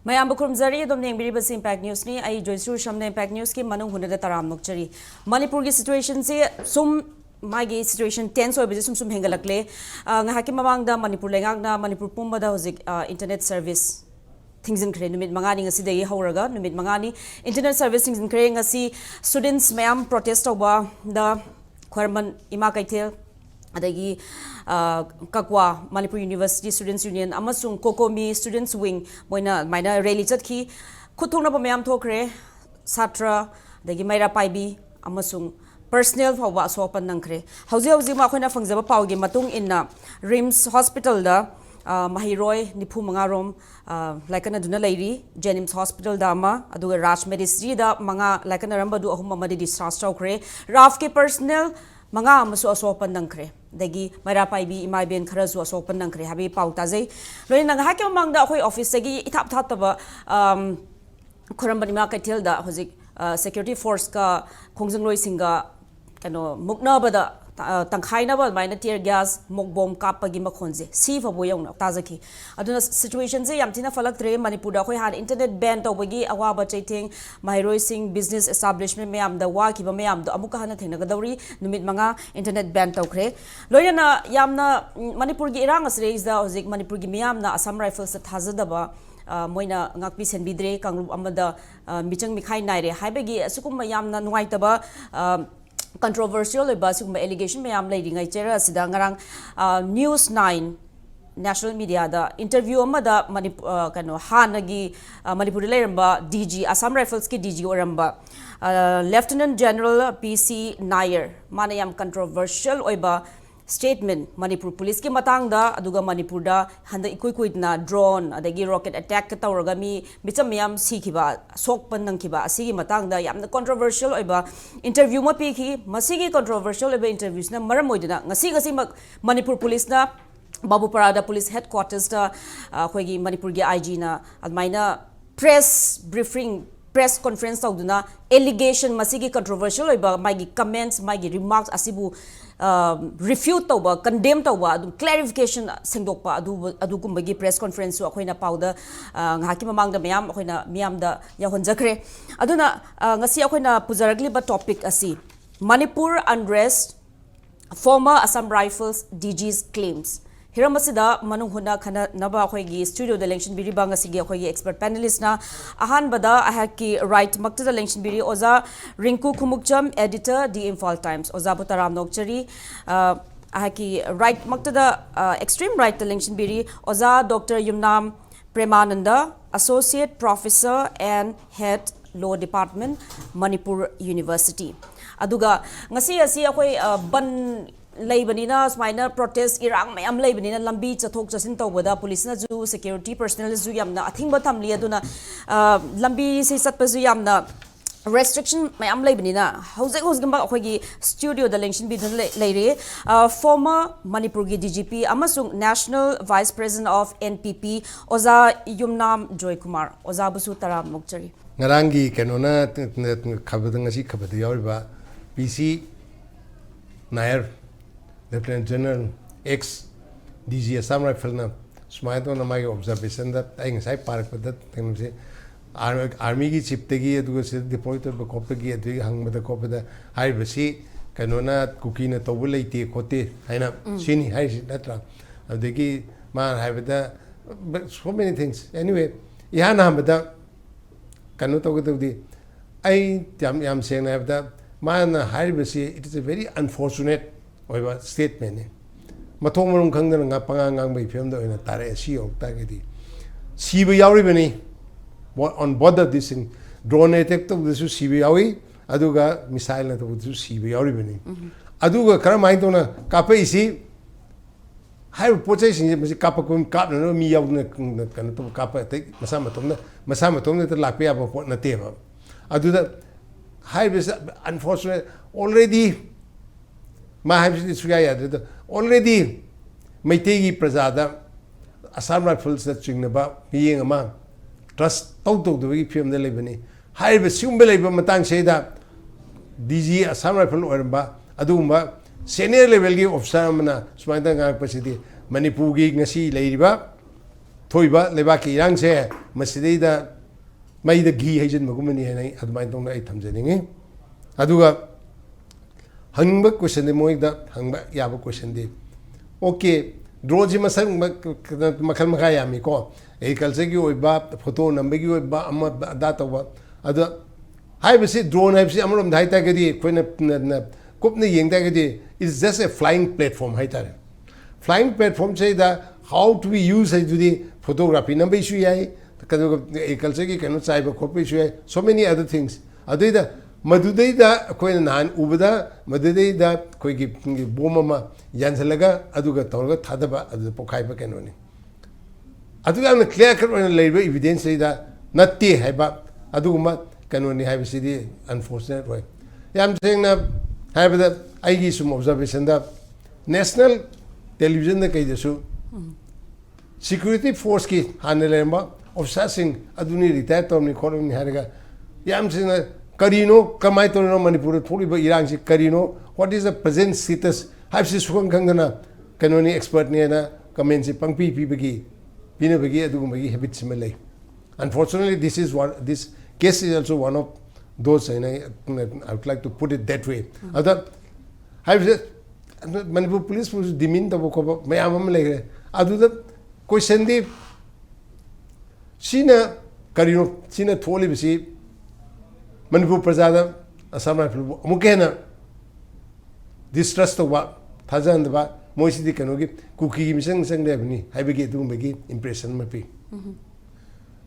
Mayam Bukurumzari, Domning Biribas Impact News ni, I Joysu Shamna Impact News ki Manu Hunada Taram Nokchari. Manipur ki situation se sum magi situation tense or business sum hengalakle. Ngahaki mamangda Manipur lengagna Manipur Pumbada hozik internet service. Things in Kre, Numit Mangani ngasi day horaga, Numit Mangani, internet service things in Kre ngasi students mayam protest over the Kwarman Imakaitel. Adagi Kakwa Manipur University Students Union Amasung Kokomi Students Wing Moina Mina Rally Chatki Kutuna Pamam Tokre Satra Dagi Maira Paibi Amasung Personnel for what Sopan Nankre. How's Makona Fangzaba Paugi Matung in Rims Hospital da Mahiroi Nipu Mangarom like an Aduna Lady Jenims Hospital Dama Adu Rash Medicine da Manga like an Ramba do Ahumadi disaster Kre Rafke personnel Manga masu asopan nangkre dagi Maira Paibi imay ben kharasu asopan nangkre habi pautazay loy nang hakyo mangda akoy office sagi itap taba khorambani ma kaitel da hozik security force ka khongjang loi singa kano mukna bada tangkhai na ba maina tear gas mok bomb kapagi makhonje si fa boyong na tazaki aduna situation je yamtina falaktre Manipur da khoi han internet ban tawbagi awa ba chaiting mairoi sing business establishment mayam da wa kiba mayam da amuka hana thena gadawri numit manga internet ban tawkhre loyana yamna Manipur gi irang asre is da hozik Manipur gi mayam na Assam Rifles ta thazadaba moina ngakpi senbidre kangrup amada michang mikhai naire haibegi asukum mayam na nuaitaba controversial about allegation mayam lady ngai chera sida ngarang news 9 national media da interview amada Manipur kano hanagi Manipur leramba DG Assam Rifles ki DG oramba Lieutenant General PC Nair manayam controversial oiba statement Manipur police ki matang da aduga Manipur da handa ikuikuit na drone adagi rocket attack ka tawraga mi bicham yam sikhiba sok pan nang khiba asigi matang da yamna controversial oiba interview ma pi khi masigi controversial oiba interviews na maram oidina ngasi Manipur police na Babu Parada police headquarters da khoigi Manipur gi IG na admaina press briefing press conference tawduna allegation masigi controversial oiba magi comments magi remarks asibu refute tawba condemn tawba adu clarification sengdokpa adu kumbagi press conference akoina pauda ngaki mamangda mayam akoina miyam da yahonjakre aduna ngasi akoina pujaragli ba topic asi Manipur unrest former Assam Rifles DG's claims Hiramasida manung huna khana naba khoigi studio the election biri banga sige khoigi expert panelist na ahan bada ahaki right makta the election biri oza Rinku Khumukcham editor the Imphal Times oza Butaram Nokchari ahaki right makta the extreme right the election biri oza Dr. Yumnam Premananda associate professor and head law department Manipur University aduga ngasi asi akoi ban Labanina, minor protest, Iraq, Mayam Labanina, Lambi, Chatok, Jacinto, Wada, police, Nazu, security personnel, Zuyamna, I think Batam Liaduna, Lambi, Sisat Pazuyamna, restriction, Mayam Labanina, Jose Gamba Hogi, studio, the Lengshin Bidun Lady, former Manipurgi DGP, Amasung, National Vice President of NPP, Oza Yumnam Joy Kumar, Ozabusu Taram Mokchari. Narangi, Kanona, Kabadangasi Kabadiorba, PC Nair. Lieutenant General ex DG Assam Rifle na sumaito na my observation that I say park with that thing say army ki chip tegi adu se deploy to copy ki adu hang mata copy da hai basi kanona cookie na tobu leite kote haina sini hai natra adegi man hai bada so many things anyway ya na bada kanu to gudi I yam saying na bada man hai basi it is a very unfortunate oiba statement mathong marum khangdana nga pangang bai film da oina tare si okta gedi siba yauri bani on board of this drone attack to this siba yawi aduga missile na to this siba yauri bani aduga karamai to na kape isi hai pochai sing je kapa kum kap na mi yaw na kan to kapa te masama tom na to lakpe aba pot na te ba aduda hai unfortunate already already Maitegi Prasada Assam Rifles that Chingnaba being a man trust Toto the film the Lebani. High Sumbeleba Matang Seda DG Assam Rifle or Adumba senior level of Samana Smantanga capacity Manipugi Nasi Ladybab थोइबा लेबाकी इरांग से मसिदैदा मईदा घी हैजन मगुमनी है नहीं अदमाइन तोंग आई थमजनिंगे अदुगा हंगबा question दे मोइदा हंगबा याबा question दे okay drone जी muscle मखल मखा यामी को agriculture की ओइबा photo number की ओइबा अमा दा तोबा अद हाइबसे ड्रोन हाइबसे अमरोम धाइता गदी कोइना कुपने येंगता गदी is just a flying platform हाइतारे फ्लाइंग प्लेटफॉर्म से दा हाउ टू बी यूज है जुदी फोटोग्राफी नंबर इशू याई कनो एग्रीकल्चर की कनो चाइबा खोप इशू है सो मेनी अदर थिंग्स अदुइदा मदुदैदा कोइना नान उबदा मदुदैदा कोइगी बोममा यानसलगा अदुगा तौरगा थादबा अदु पोखाइबा केनोनी अदुगा न क्लियर कट ओइना लेबा एविडेंस लेदा नत्ते हाइबा अदुगुमा केनोनी हाइबसिदी अनफॉर्चुनेट वे याम सेंगना हाइबदा आइगी सुम ऑब्जर्वेशन दा नेशनल टेलीविजन दा कइदसु सिक्योरिटी फोर्स की हाने लेम्बा ऑफिसर्सिंग अदुनी रिटायर तोमनी खोलनी हारेगा याम सेंगना करीनो कमाई तोनो मणिपुर थोड़ी इरांग से करीनो what is the present status हाइबसे सुखंग खंगना कनोनी एक्सपर्ट ने ना कमेंट से पंपी पीबगी पीनबगी अदुगुमगी हैबिट्स में ले unfortunately this case is also one of those and I would like to put it that way other हाइबसे मणिपुर पुलिस पुलिस डिमिन तब को मयाम हम ले अदुदा क्वेश्चन दी सीना करीनो सीना थोली बिसी मणिपुर प्रजादा असम राइफल अमुकेना डिस्ट्रस्ट तौबा थाजनदबा मोइसिदी कनोगी कुकी की मिसंग संग देबनी हाइबगी दुमबगी इंप्रेशन मपी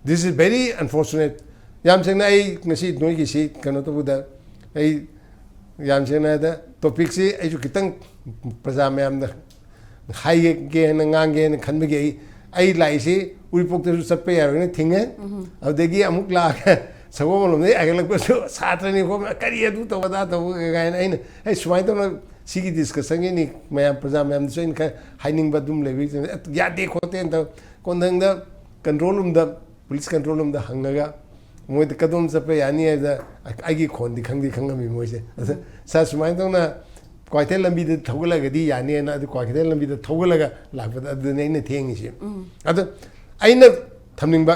दिस इज वेरी अनफॉर्चुनेट याम सेंगना आई ngasi नोइगी सी कनो तबुदा आई याम सेंगना दा टॉपिक से आई जो कितंग प्रजा मैम दा हाई गे न ngange न खनबगी आई लाइसी उरिपोक्तसु चप्पे यारने थिंगे अबदेगी अमुक ला सगोम ने अगलकसु सात्रनी को करी अदु तो बता तो गायन आइन ए सुमाइ तो सिगी डिस्कशन नि मैम प्रजा मैम सो इन हाइनिंग बदुम लेबी या देखोते तो कोंदंग द कंट्रोल रूम द पुलिस कंट्रोल रूम द हंगगा मोय द कदम चपे यानी है द आगी खोन दि खंगमी मोय से सा सुमाइ तो ना क्वाइथे लंबी द थौगलगदी यानी ना द क्वाइथे लंबी द थौगलगा लाबद अद ने ने थेंगी से अद आइना थमनिंगबा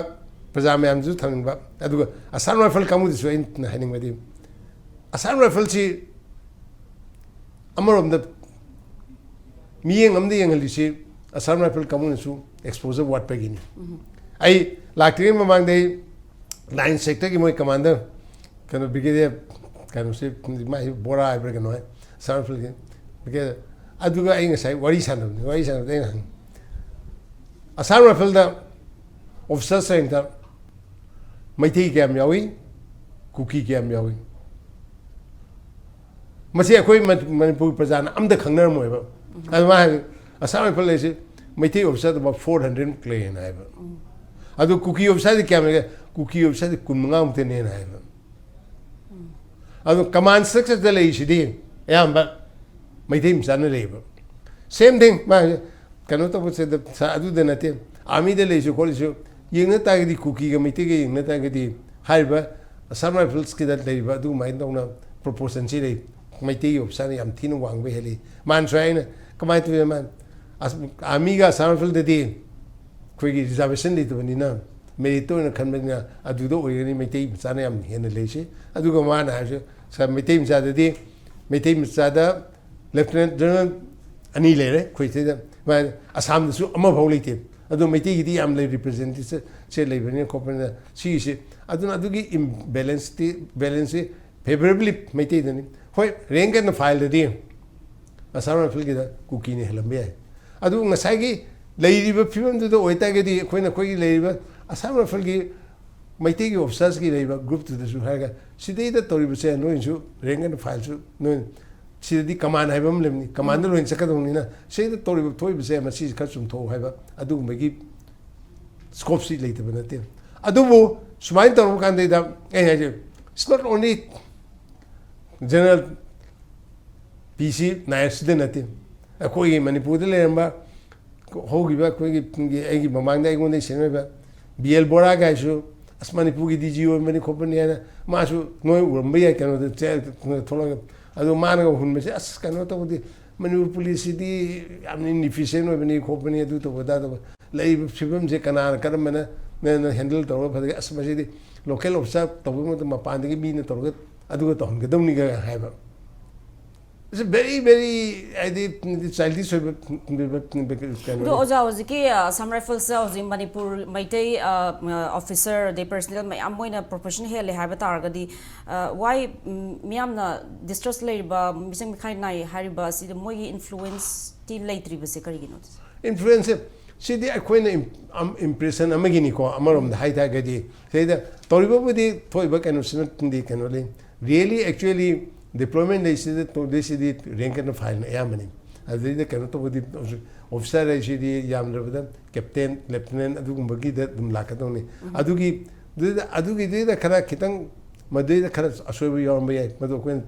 प्रजा मैम जो थमनिंगबा अदुगा असम राइफल कामुदिसु इन हाइनिंगबदी असम राइफल सी अमरोम द मियेंग अमदे यंगलिसी असम राइफल कामुनसु एक्सपोजर वाट पेगिनी आई लाक्टिंग ममांग दे 9 सेक्टर की मोय कमांडर कनो ब्रिगेडियर कनो से माइ बोरा आइब्रे कनो है असम राइफल के बिके अदुगा आई ngasai wari sanam दे असम राइफल दा ऑफिसर सेंटर मैथी कैम यावी कुकी कैम यावी मसे अखोई मणिपुर प्रजाना अमद खंगनरमोयबा अदमा असम राइफल लेसे मैथी ऑफिसर द 400 क्लेन आइबा अदु कुकी ऑफिसर द कैम कुकी ऑफिसर द कुनमंगा मुते ने आइबा अदु कमांड स्ट्रक्चर द लेसिदी याम मैथी मसाना लेबा सेम थिंग मा कनो तो से द अदु द नते आर्मी द लेसु कोलिसु यंगना तागदी कुकी ग मैथी ग यंगना तागदी हाइबा असम राइफल्स की द लेबा अदु माइन दौना प्रोपोर्शन से ले मैथी ऑफिसर याम थीन वांगबे हेली मान सोयना कमाय तो मान आर्मी का असम राइफल ददी कोई रिजर्वेशन लेतबनिना मेरिटो न खनबनिना अदुदो ओयनी मैथी मचाना याम हेन लेसे अदुगा मान हासे स मैथी मचाददी मैथी मचादा लेफ्टिनेंट जनरल अनि लेरे खोइथे मा असम दसु अमा भाव लेते अदु मैथी गिदी याम ले रिप्रेजेंटेटिव से लेबनि कोपना सीसे अदुना अदुगी बैलेंस फेवरेबली मैथी दनी होय रैंक एंड फाइल ददी असम राइफल की कुकी ने हेलंबे अदु ngसागी लेरिबा फिल्म दु ओइतागदी खोइना खोइ लेरिबा असम राइफल की मैथी की ऑफिसर्स की लेरिबा ग्रुप दसु हागा सिदै द तोरिबसे नोइसु रैंक एंड फाइल सु नोइ सिदि कमान हाइबम लेमनी कमांडर लोइन सकदोनिना सेद तोरिबा थोइबसे मसी खा सुमथो हाइबा अदु मगी स्कोप सी लेतबा नते अदुबो सुमाइन तोरम कांदेदा ए हाजे it's not only General PC Nair सिदे नते अखोई मणिपुर दे लेरंबा होगिबा कोई एगी ममांग दे गोंदे सेनबा बीएल बोरा गाइसु अस मणिपुर की डीजी ओ मनि खोपनि है मासु नोय उरंबा या कनो दे थोला अदु मानगा हुनबसे अस कनो तो Manipur police city inefficient or company do to that. Lay Shibum Jekana, Karamana, then handle the over the Asmasi, local observe, the woman to Mapandi being a target, I do it on the Dominica have. It's a very, I did childish. Do Ozawaziki, some rifles in Manipur, Maite officer, the personnel, my Amoina proportion here, Habitargadi. Why Miamna distrust labor, missing Kainai, Haribas, the Moy influence till late Ribasikarignos. Influence. See the Aquina impression Amaginiko, Amarum, the high tagadi. Say that Toribo with the Toyback and Smith Canoli. Really, actually, deployment they said that they said it rank and file Yamani. As they cannot with the officer, I see the Yam Captain, Lieutenant Adugumaki, that Lakatoni. Adugi did the Karakitang, Madrid, the Karas, Assobi or May, Madoquin,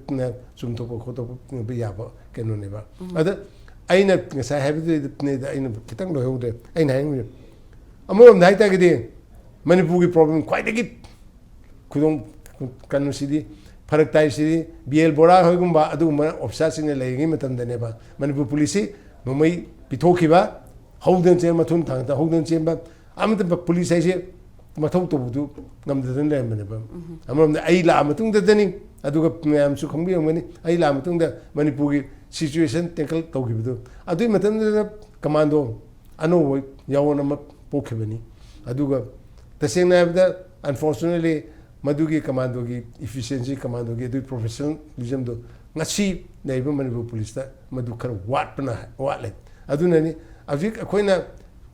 Sumtopo, Koto, Biaba, Canoniva. Other I know, because I have the Kitango holder. I know. Among night again, Manipuri problem quite a git. Couldn't Kanu City, Paraktai City, BL Bora Hogumba, Aduma, obsessing a laying and the neighbor. Manipur police, Mumai, Pitokiba, Holden Chamber, Tuntang, the Holden Chamber. I'm the police agent, Matoto do, Nam the Neighbor. Among the Aila Matung the Denning, Aduka Sukumbi and Mani, Aila Matung the Manipuri. Situation tackle Tokibu. I do Matan commando. I know Yawanama Pokebani. Aduga. The same after, unfortunately, Madugi commandogi, efficiency commandogi, do professional, Lizamdo. Nachi, neighbor Manipur police, Madukar, what let. Adunani, I think a coina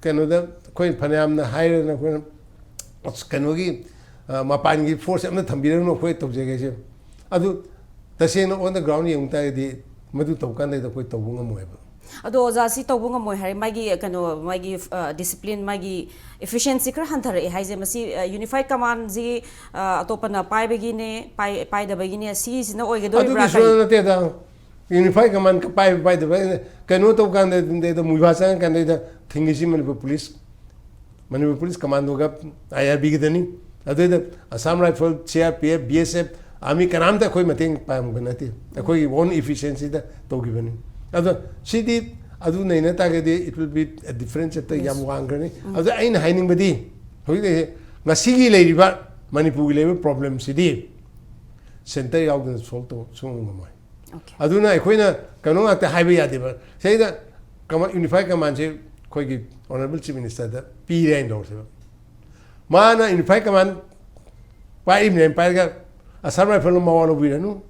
Canada, coin Panamna, higher than a coin. What's Kanogi, Mapangi force, I'm not Tambiro, no way to Jagation. Adu, the same on the ground, young tide. Madu Tokana, the Quit of Wungamoeba. Although Zasi Tobunga Mohari, Maggie, Maggie discipline, Maggie efficiency, Hunter, Hazemasi, Unified Command, Z, Topana, Pai Begine, Pai the Beginning, sees no Oiga. Unified Command, Pai by the way, Kanoto can the Muvasan can the Thingishim police. Manipur police commando, I have beginning. Other a samurai for CRPF, BSF. Ami Kanamta Koi Mating Pam Ganati. A Koi one efficiency that Togiven. Other city, Adu Naina Tagadi, it will be a difference at the Yamwangani. Other Ain Haining Badi. Masigi Lady Manipur level problem city. Center out in Solto, Sungumai. Aduna Equina Kano at the highway at say that Unified Command say Koi Honorable Chief Minister that P. and also. Mana Unified Command by evening Empire. A samurai from the Mawano Viranu,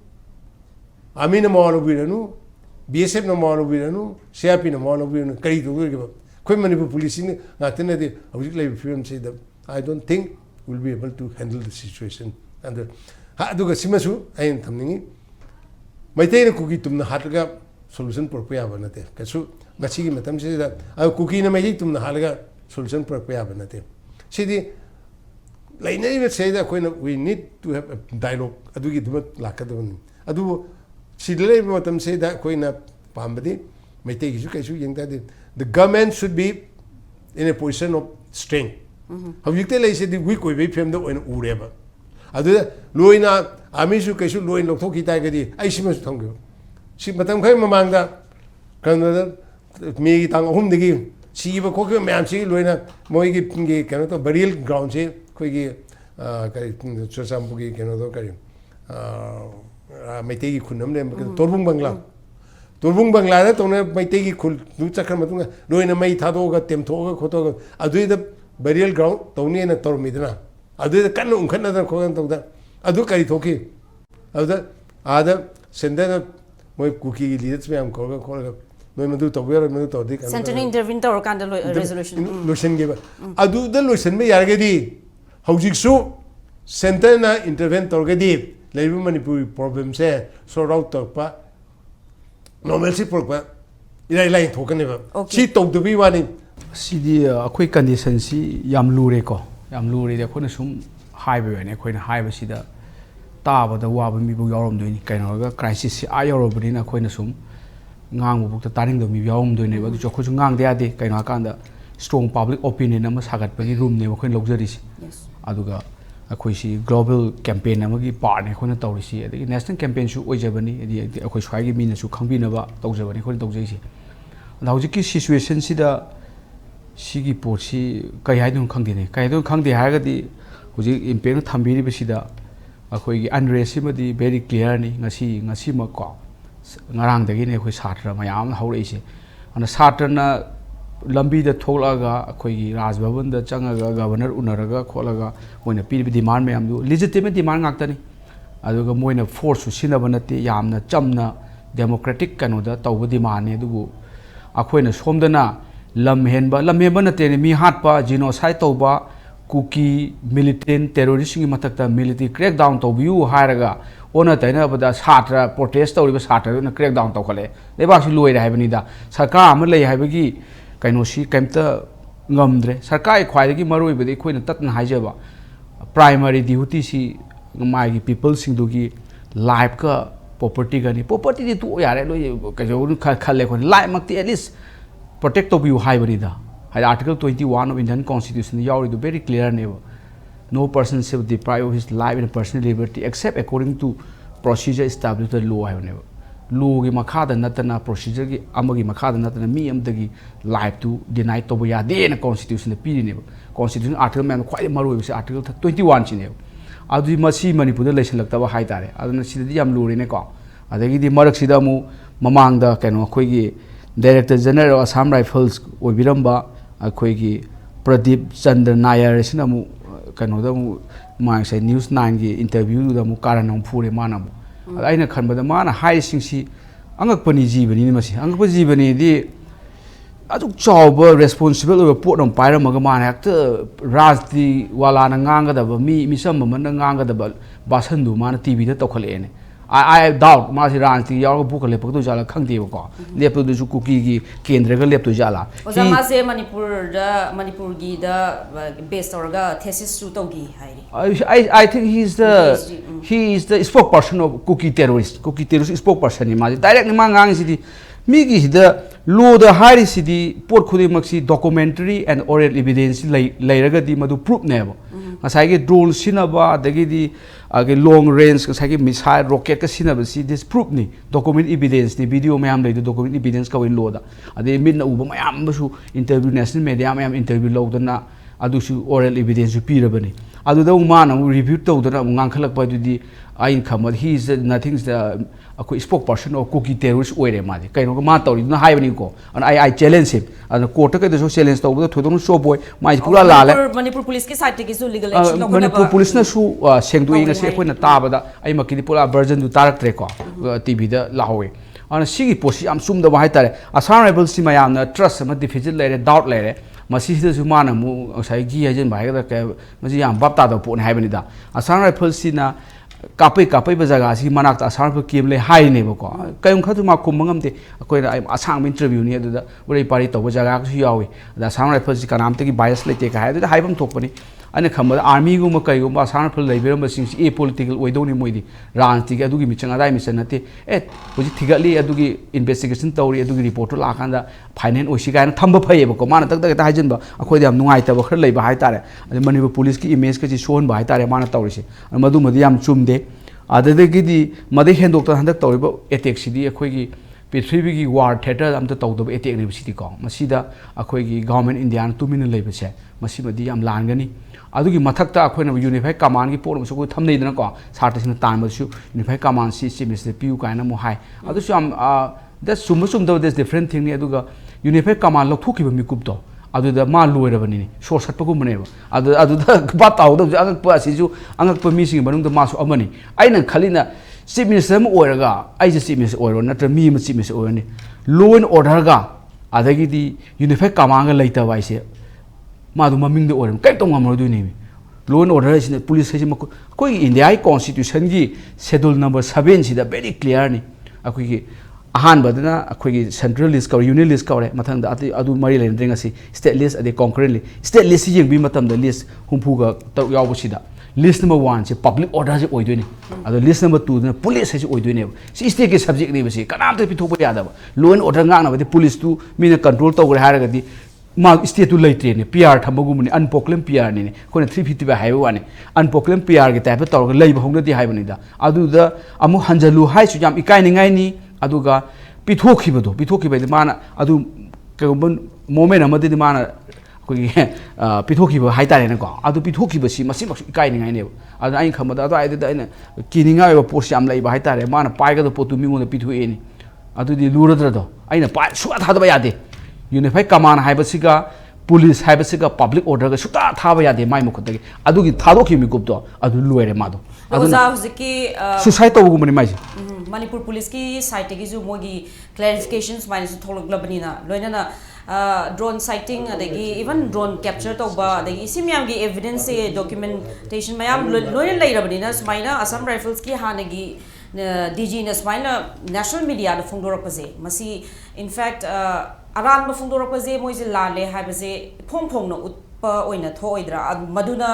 Amina Mawano Viranu, BSF no Mawano Viranu, CRP no Mawano Viranu, Karito, Queen Manipur police in Athena, I would like to say that I don't think we'll be able to handle the situation. And Haduga Simasu, I am coming. My tail cookie to the Hataga solution for Piavanate. Kasu, Machi Matam says that I'll cookie in a Majitum the Halaga solution for Piavanate. City. Like never say that we need to have a dialogue. I do get what Lakadon. I do see the labor what them say that Koina Pambadi may take you that the government should be in a position of strength. How you tell I said the week we pay them the Ureba. I do that Luina Amishu Kashu Luin Loki Tagadi. I see must tongue you. She but I'm coming among that Canada me tongue home the game. See if a cocky man see Luina Moigi cannot burial ground here. Quigi Chosambugi Canada Karim. May take you couldn't Torbung Bangla. Torbung Bangla, don't may take you could do Sacramento, doing a May Tadoga, Temtoga, Kotoga. I do the burial ground, Tony and a Tormidana. I do the Canon Canada Cogan of that. I do Karitoki. Other Sendana, my cookie leads me, I'm calling. No, do to wear a minute or dick. Sent an interventor or candle resolution. Lucian giver. I do the Lucian me Yargadi. How you so Sentana interventor Gadi. Labor Manipuri problems there. So out Torpa. No mercy Porpa. I like talking about. She talked to be one. See a quick condition, see Yam Lureko. Yam Luri, the Konasum highway and a coin highway see the Taba, the Wab, people Yorum doing kind of crisis. I already in a Konasum. Ngang bu ta taring do mi yawm do ne ba du chokhu ngang de ade kaina kan da strong public opinion am sagat pa gi room ne ba khoin luxury si aduga ꯑꯩꯈꯣꯏꯁꯤ global campaign ꯑꯃꯒꯤ ꯄꯥꯔꯠꯅꯦ ꯑꯩꯈꯣꯏꯅ ꯇꯧꯔꯤꯁꯤ ꯑꯗꯒꯤ national ꯀꯦꯝꯄꯦꯟꯁꯨ ꯑꯣꯏꯖꯕꯅꯤ ꯑꯗꯒꯤ ꯑꯩꯈꯣꯏ ꯁ꯭ꯋꯥꯏꯒꯤ ꯃꯤꯅꯁꯨ ꯈꯪꯕꯤꯅꯕ ꯇꯧꯖꯕꯅꯤ ꯑꯩꯈꯣꯏꯅ ꯇꯧꯖꯩꯁꯦ ꯑꯗ ꯍꯧꯖꯤꯛꯀꯤ ꯁꯤꯆꯨꯋꯦꯁꯟꯁꯤꯗ ꯁꯤꯒꯤ ꯄꯣꯠꯁꯤ ꯀꯩ ꯍꯥꯏꯗꯣꯏꯅꯣ ꯈꯪꯗꯦꯅꯦ ꯀꯩ ꯍꯥꯏꯗꯣꯏꯅꯣ ꯈꯪꯗꯦ ꯍꯥꯏꯔꯒꯗꯤ ꯍꯧꯖꯤꯛ ꯏꯝꯄꯦꯛꯅ ꯊꯝꯕꯤꯔꯤꯕꯁꯤꯗ ꯑꯩꯈꯣꯏꯒꯤ ꯑꯟꯔꯦꯁꯁꯤꯃꯗꯤ ꯚꯦꯔꯤ ꯀ꯭ꯂꯤꯌꯥꯔꯅꯤ ꯉꯁꯤꯃꯛꯀꯣ ꯉꯔꯥꯡꯗꯒꯤꯅꯦ ꯑꯩꯈꯣꯏ ꯁꯥꯇ꯭ꯔ ꯃꯌꯥꯝ ꯑꯃ ꯍꯧꯔꯛꯏꯁꯦ ꯑꯗꯨꯅ ꯁꯥꯇ꯭ꯔꯅ ꯂꯝꯕꯤꯗ ꯊꯣꯛꯂꯛꯑꯒ ꯑꯩꯈꯣꯏꯒꯤ ꯔꯥꯖ ꯚꯕꯟꯗ ꯆꯪꯉꯒ ꯒꯕꯔꯅꯔ ꯎꯅꯔꯒ ꯈꯣꯠꯂꯒ ꯃꯣꯏꯅ ꯄꯤꯔꯤꯕ ꯗꯤꯃꯥꯟ ꯃꯌꯥꯝꯗꯨ ꯂꯤꯖꯤꯇꯤꯃꯦꯠ ꯗꯤꯃꯥꯟ ꯉꯥꯛꯇꯅꯤ ꯑꯗꯨꯒ ꯃꯣꯏꯅ ꯐꯣꯔꯁꯁꯨ ꯁꯤꯖꯤꯟꯅꯕ ꯅꯠꯇꯦ ꯌꯥꯝꯅ ꯆꯝꯅ ꯗꯦꯃꯣꯀ꯭ꯔꯦꯇꯤꯛ ꯀꯩꯅꯣꯗ ꯇꯧꯕ ꯗꯤꯃꯥꯟꯅꯤ ꯑꯗꯨꯕꯨ ꯑꯩꯈꯣꯏꯅ ꯁꯣꯝꯗꯅ ꯂꯝ ꯍꯦꯟꯕ ꯅꯠꯇꯦꯅꯦ ꯃꯤ ꯍꯥꯠꯄ ꯖꯤꯅꯣꯁꯥꯏꯠ ꯇꯧꯕ ꯀꯨꯀꯤ ꯃꯤꯂꯤꯇꯦꯟ ꯇꯦꯔꯣꯔꯤꯁꯁꯤꯡꯒꯤ ꯃꯊꯛꯇ ꯃꯤꯂꯤꯇꯔꯤ ꯀ꯭ꯔꯦꯛ ꯗꯥꯎꯟ ꯇꯧꯕꯤꯌꯨ ꯍꯥꯏꯔꯒ ꯑꯣꯟꯅ ꯇꯩꯅꯕꯗ ꯁꯥꯇ꯭ꯔ ꯄ꯭ꯔꯣꯇꯦꯁ ꯇꯧꯔꯤꯕ ꯁꯥꯇ꯭ꯔꯗꯨꯅ ꯀ꯭ꯔꯦꯛ ꯗꯥꯎꯟ ꯇꯧꯈꯠꯂꯛꯑꯦ ꯂꯩꯕꯥꯛꯁꯤ ꯂꯣꯏꯔꯦ ꯍꯥꯏꯕꯅꯤꯗ ꯁꯔꯀꯥꯔ ꯑꯃ ꯂꯩ ꯍꯥꯏꯕꯒꯤ ꯀꯩꯅꯣꯁꯤ ꯀꯩꯝꯇ ꯉꯝꯗ꯭ꯔꯦ ꯁꯔꯀꯥꯔꯒꯤ ꯈ꯭ꯋꯥꯏꯗꯒꯤ ꯃꯔꯨꯑꯣꯏꯕꯗꯤ ꯑꯩꯈꯣꯏꯅ ꯇꯠꯅ ꯍꯥꯏꯖꯕ ꯄ꯭ꯔꯥꯏꯃꯥꯔꯤ ꯗ꯭ꯌꯨꯇꯤꯁꯤ ꯃꯥꯒꯤ ꯄꯤꯄꯜꯁꯤꯡꯗꯨꯒꯤ ꯂꯥꯏꯐꯀ ꯄ꯭ꯔꯣꯄꯔꯇꯤꯒꯅꯤ ꯄ꯭ꯔꯣꯄꯔꯇꯤꯗꯤ ꯇꯣꯛꯑ ꯌꯥꯔꯦ ꯂꯣꯏ ꯀꯩꯗꯧꯅ ꯈꯜꯂꯦ ꯑꯩꯈꯣꯏꯅ ꯂꯥꯏꯐꯃꯛꯇꯤ ꯑꯦꯠꯂꯤꯁ ꯄ꯭ꯔꯣꯇꯦꯛ ꯇꯧꯕꯤꯌꯨ ꯍꯥꯏꯕꯅꯤꯗ ꯍꯥꯏꯗꯤ ꯑꯥꯔꯇꯤꯀꯜ 21 ꯑꯣꯐ ꯏꯟꯗꯤꯌꯟ ꯀꯣꯟꯁꯇꯤꯇ꯭ꯌꯨꯁꯟꯗ ꯌꯥꯎꯔꯤꯗꯨ ꯚꯦꯔꯤ ꯀ꯭ꯂꯤꯌꯥꯔꯅꯦꯕ no person shall be deprived of his life and personal liberty except according to procedure established by law ꯍꯥꯏꯕꯅꯦꯕ ꯂꯣꯒꯤ ꯃꯈꯥꯗ ꯅꯠꯇꯅ ꯄ꯭ꯔꯣꯁꯤꯖꯔꯒꯤ ꯑꯃꯒꯤ ꯃꯈꯥꯗ ꯅꯠꯇꯅ ꯃꯤ ꯑꯃꯗꯒꯤ ꯂꯥꯏꯐꯇꯨ ꯗꯤꯅꯥꯏ ꯇꯧꯕ ꯌꯥꯗꯦꯅ ꯀꯣꯟꯁꯇꯤꯇ꯭ꯌꯨꯁꯟꯗ ꯄꯤꯔꯤꯅꯦꯕ ꯀꯣꯟꯁꯇꯤꯇ꯭ꯌꯨꯁꯟ ꯑꯥꯔꯇꯤꯀꯜ ꯃꯌꯥꯝꯗ ꯈ꯭ꯋꯥꯏꯗꯒꯤ ꯃꯔꯨꯑꯣꯏꯕꯁꯦ ꯑꯥꯔꯇꯤꯀꯜ 21 ꯁꯤꯅꯦꯕ ꯑꯗꯨꯗꯤ ꯃꯁꯤ ꯃꯅꯤꯄꯨꯔꯗ ꯂꯩꯁꯤꯜꯂꯛꯇꯕ ꯍꯥꯏꯇꯥꯔꯦ ꯑꯗꯨꯅ ꯁꯤꯗꯗꯤ ꯌꯥꯝ ꯂꯨꯔꯦꯅꯦꯀꯣ ꯑꯗꯒꯤꯗꯤ ꯃꯔꯛꯁꯤꯗ ꯑꯃꯨꯛ ꯃꯃꯥꯡꯗ ꯀꯩꯅꯣ ꯑꯩꯈꯣꯏꯒꯤ ꯗꯥꯏꯔꯦꯛꯇꯔ ꯖꯦꯅꯔꯦꯜ ꯑꯁꯥꯝ ꯔꯥꯏꯐꯜꯁ ꯑꯣꯏꯕꯤꯔꯝꯕ ꯑꯩꯈꯣꯏꯒꯤ ꯄ꯭ꯔꯗꯤꯞ ꯆꯟꯗ꯭ꯔ ꯅꯥꯌꯔ ꯑꯁꯤꯅ ꯑꯃꯨꯛ ꯀꯩꯅꯣꯗ ꯑꯃꯨꯛ ꯃꯥ ꯉꯁꯥꯏ ꯅ꯭ꯌꯨꯁ 9ꯒꯤ ꯏꯟꯇꯔꯚ꯭ꯌꯨꯗꯨꯗ ꯑꯃꯨꯛ ꯀꯥꯔꯟ ꯑꯃꯨꯛ ꯐꯨꯔꯦ ꯃꯥꯅ ꯑꯃꯨꯛ ꯑꯗ ꯑꯩꯅ ꯈꯟꯕꯗ ꯃꯥꯅ ꯍꯥꯏꯔꯤꯁꯤꯡꯁꯤ ꯑꯉꯛꯄꯅꯤ ꯖꯤꯕꯅꯤꯅ ꯃꯁꯤ ꯑꯉꯛꯄ ꯖꯤꯕꯅꯤꯗꯤ ꯑꯗꯨꯛ ꯆꯥꯎꯕ ꯔꯦꯁꯄꯣꯟꯁꯤꯕꯜ ꯑꯣꯏꯕ ꯄꯣꯠ ꯑꯃ ꯄꯥꯏꯔꯝꯃꯒ ꯃꯥꯅ ꯍꯦꯛꯇ ꯔꯥꯖꯅꯤꯇꯤ ꯋꯥꯂꯥꯅ ꯉꯥꯡꯒꯗꯕ ꯃꯤꯆꯝ ꯑꯃꯅ ꯉꯥꯡꯒꯗꯕ ꯕꯥꯁꯟꯗꯨ ꯃꯥꯅ ꯇꯤꯚꯤꯗ ꯇꯧꯈꯠꯂꯛꯑꯦꯅꯦ I doubt ꯃꯥꯁꯤ ꯔꯥꯖꯅꯤꯇꯤ ꯌꯥꯎꯔꯒ ꯕꯨꯛꯀ ꯂꯦꯞꯄꯛꯇꯣꯏ ꯖꯥꯠꯂꯥ ꯈꯪꯗꯦꯕꯀꯣ ꯂꯦꯞꯄꯗꯨꯁꯨ ꯀꯨꯀꯤꯒꯤ ꯀꯦꯟꯗ꯭ꯔꯒ ꯂꯦꯞꯇꯣꯏ ꯖꯥꯠꯂꯥ ꯑꯣꯖꯥ ꯃꯥꯁꯦ ꯃꯅꯤꯄꯨꯔꯒꯤꯗ ꯕꯦꯁ ꯇꯧꯔꯒ ꯊꯦꯁꯤꯁꯁꯨ ꯇꯧꯈꯤ ꯍꯥꯏꯔꯤ I think he is the spokesperson of cookie terrorist spokesperson ni masi direct ni mangang sidi migi hida law da hari sidi port khudi maksi documentary and oral evidence lairaga di madu proof neba ngasai ge drone sinaba adagi di age long range ngasai ge missile rocket ka sinaba si this proof ni document evidence ni video mayam lay document evidence ka win law da ade min na uba mayam basu interview national media mayam interview lawdana adusu oral evidence pirabani aduda umana review tawdana ngangkhalakpa dudi ain khamad he is nothing is the akoi spokesperson of cookie terrorist oire madi kaino ma tawri na haibani ko and I challenge him and court ka so challenge tawda thodon so boy mai pura lale Manipur police ki side ki su legal action no Manipur police na su sengdu inga se akoi na tabada ai makidi pura version du tarak tre ko TV da lahowe ana sigi posi am sum da hai tare Assam Rifles si mayam na trust ma deficit lere doubt lere masi da su mana mu sai gi hajen bai da ka masi yam bap ta da po ne haibani da Assam Rifles si na kapai ba jaga si manak ta Assam Rifles kem le hai ne ba ko kayum khatu ma kum ngam te akoi na asang interview ni da uri pari to ba jaga su yawi da Assam Rifles si kanam te ki bias le te ka hai da haibam thok pani ana khamba army gu ma kai gu ma Assam Rifles leibiram ba sing si political oidoni moidi ranti ga dugi michang adai mission nate hoji thigali adugi investigation tawri adugi report la kan da finance oisi ga na thamba phai ba ko mana tak tak ta hajin ba akoi da nungai ta ba khar lei ba hai tare Manipur police ki image ka ji shon ba hai tare mana tawri se madu madi yam chumde adadagi di madi hendok ta handak tawri ba attack sidi akoi gi Prithvi ki war theater am ta tawdo attack ni sidi ko masida akoi gi government India na tumina lei ba se masi madi yam langani adugi mathakta akhoi na unified command ki por su ko thamnei dana ko sartasina tan su unified command si chief piu kaina mo hai adu su am that sum this different thing ni aduga unified command lok thuki ba mikup to adu da ma loirabani ni so satpa ko mane ba adu da ba taw da angak pa si ju angak pa mi sing banung da ma su amani aina khalina chief minister mo oiraga ai je chief minister oiro natra mi ma chief minister oirani law and order ga adagi di unified command ga leita ba ise madu maming de oram kai tong amro du ni law and order is police is koi India constitution gi schedule number 7 si da very clear ni akoi gi ahan badana akoi gi central list ka union list ka mathang da adu mari len ring asi state list ade concurrently state list yeng bi matam da list humpu ga taw yaw bu si da list number 1 se public order se oi do ni adu list number 2 na police se oi do ni si state ke subject ni ba si kanam te pi thok ba ya da law and order ngang na ba police tu mi na control taw gre ha ra ga di मा state to लेट्रे ने PR थमबगुमनि अनपोक्लेम PR ने कोने 350 हाइबो वाने अनपोक्लेम PR के type तौर लेब होंगदि हाइबनिदा अदुदा अमु हंजलु हाइसु याम इकाइनिंगाइनि अदुगा पिथोखिबदि माना अदु कगुबन moment अमदि माना कोई पिथोखिब हाइतारेनको अदु पिथोखिबसि मसिमक्सु इकाइनिंगाइने अदु आइन खमदा अदु आइदा आइन किनिंगा पोस्ट याम लेब हाइतारे माना पाइगद पोतु मिंगोन पिथोएनि अदुदि लुरद्रदो आइन पाइ सुआ थादबा यादे यूनिफाइड कमान हाइबसिगा पुलिस हाइबसिगा पब्लिक ऑर्डर का सुता थाबा यादे माइ मुखतगे अदुगी थादोखि मिकुपतो अदु लोयरे मादो ओजा हुजिकी सुसाइड तबगुमनि माइजे मणिपुर पुलिस की साइट की जो मोगी क्लैरिफिकेशंस माइनस थोलगलबनिना लोइना ड्रोन साइटिंग अदगी इवन ड्रोन कैप्चर तौबा अदगी सिमयाम की एविडेंस से डॉक्यूमेंटेशन मयाम लोइना लेरबनिना सुमाइना असम राइफल्स की हानगी डीजी ने सुमाइना नेशनल मीडिया द फोंदोरपसे मसी इनफैक्ट अरान फोंदोरपसे मोइजे लाले हाइबसे फोंग उत्पा ओइना थोइद्रा मदुना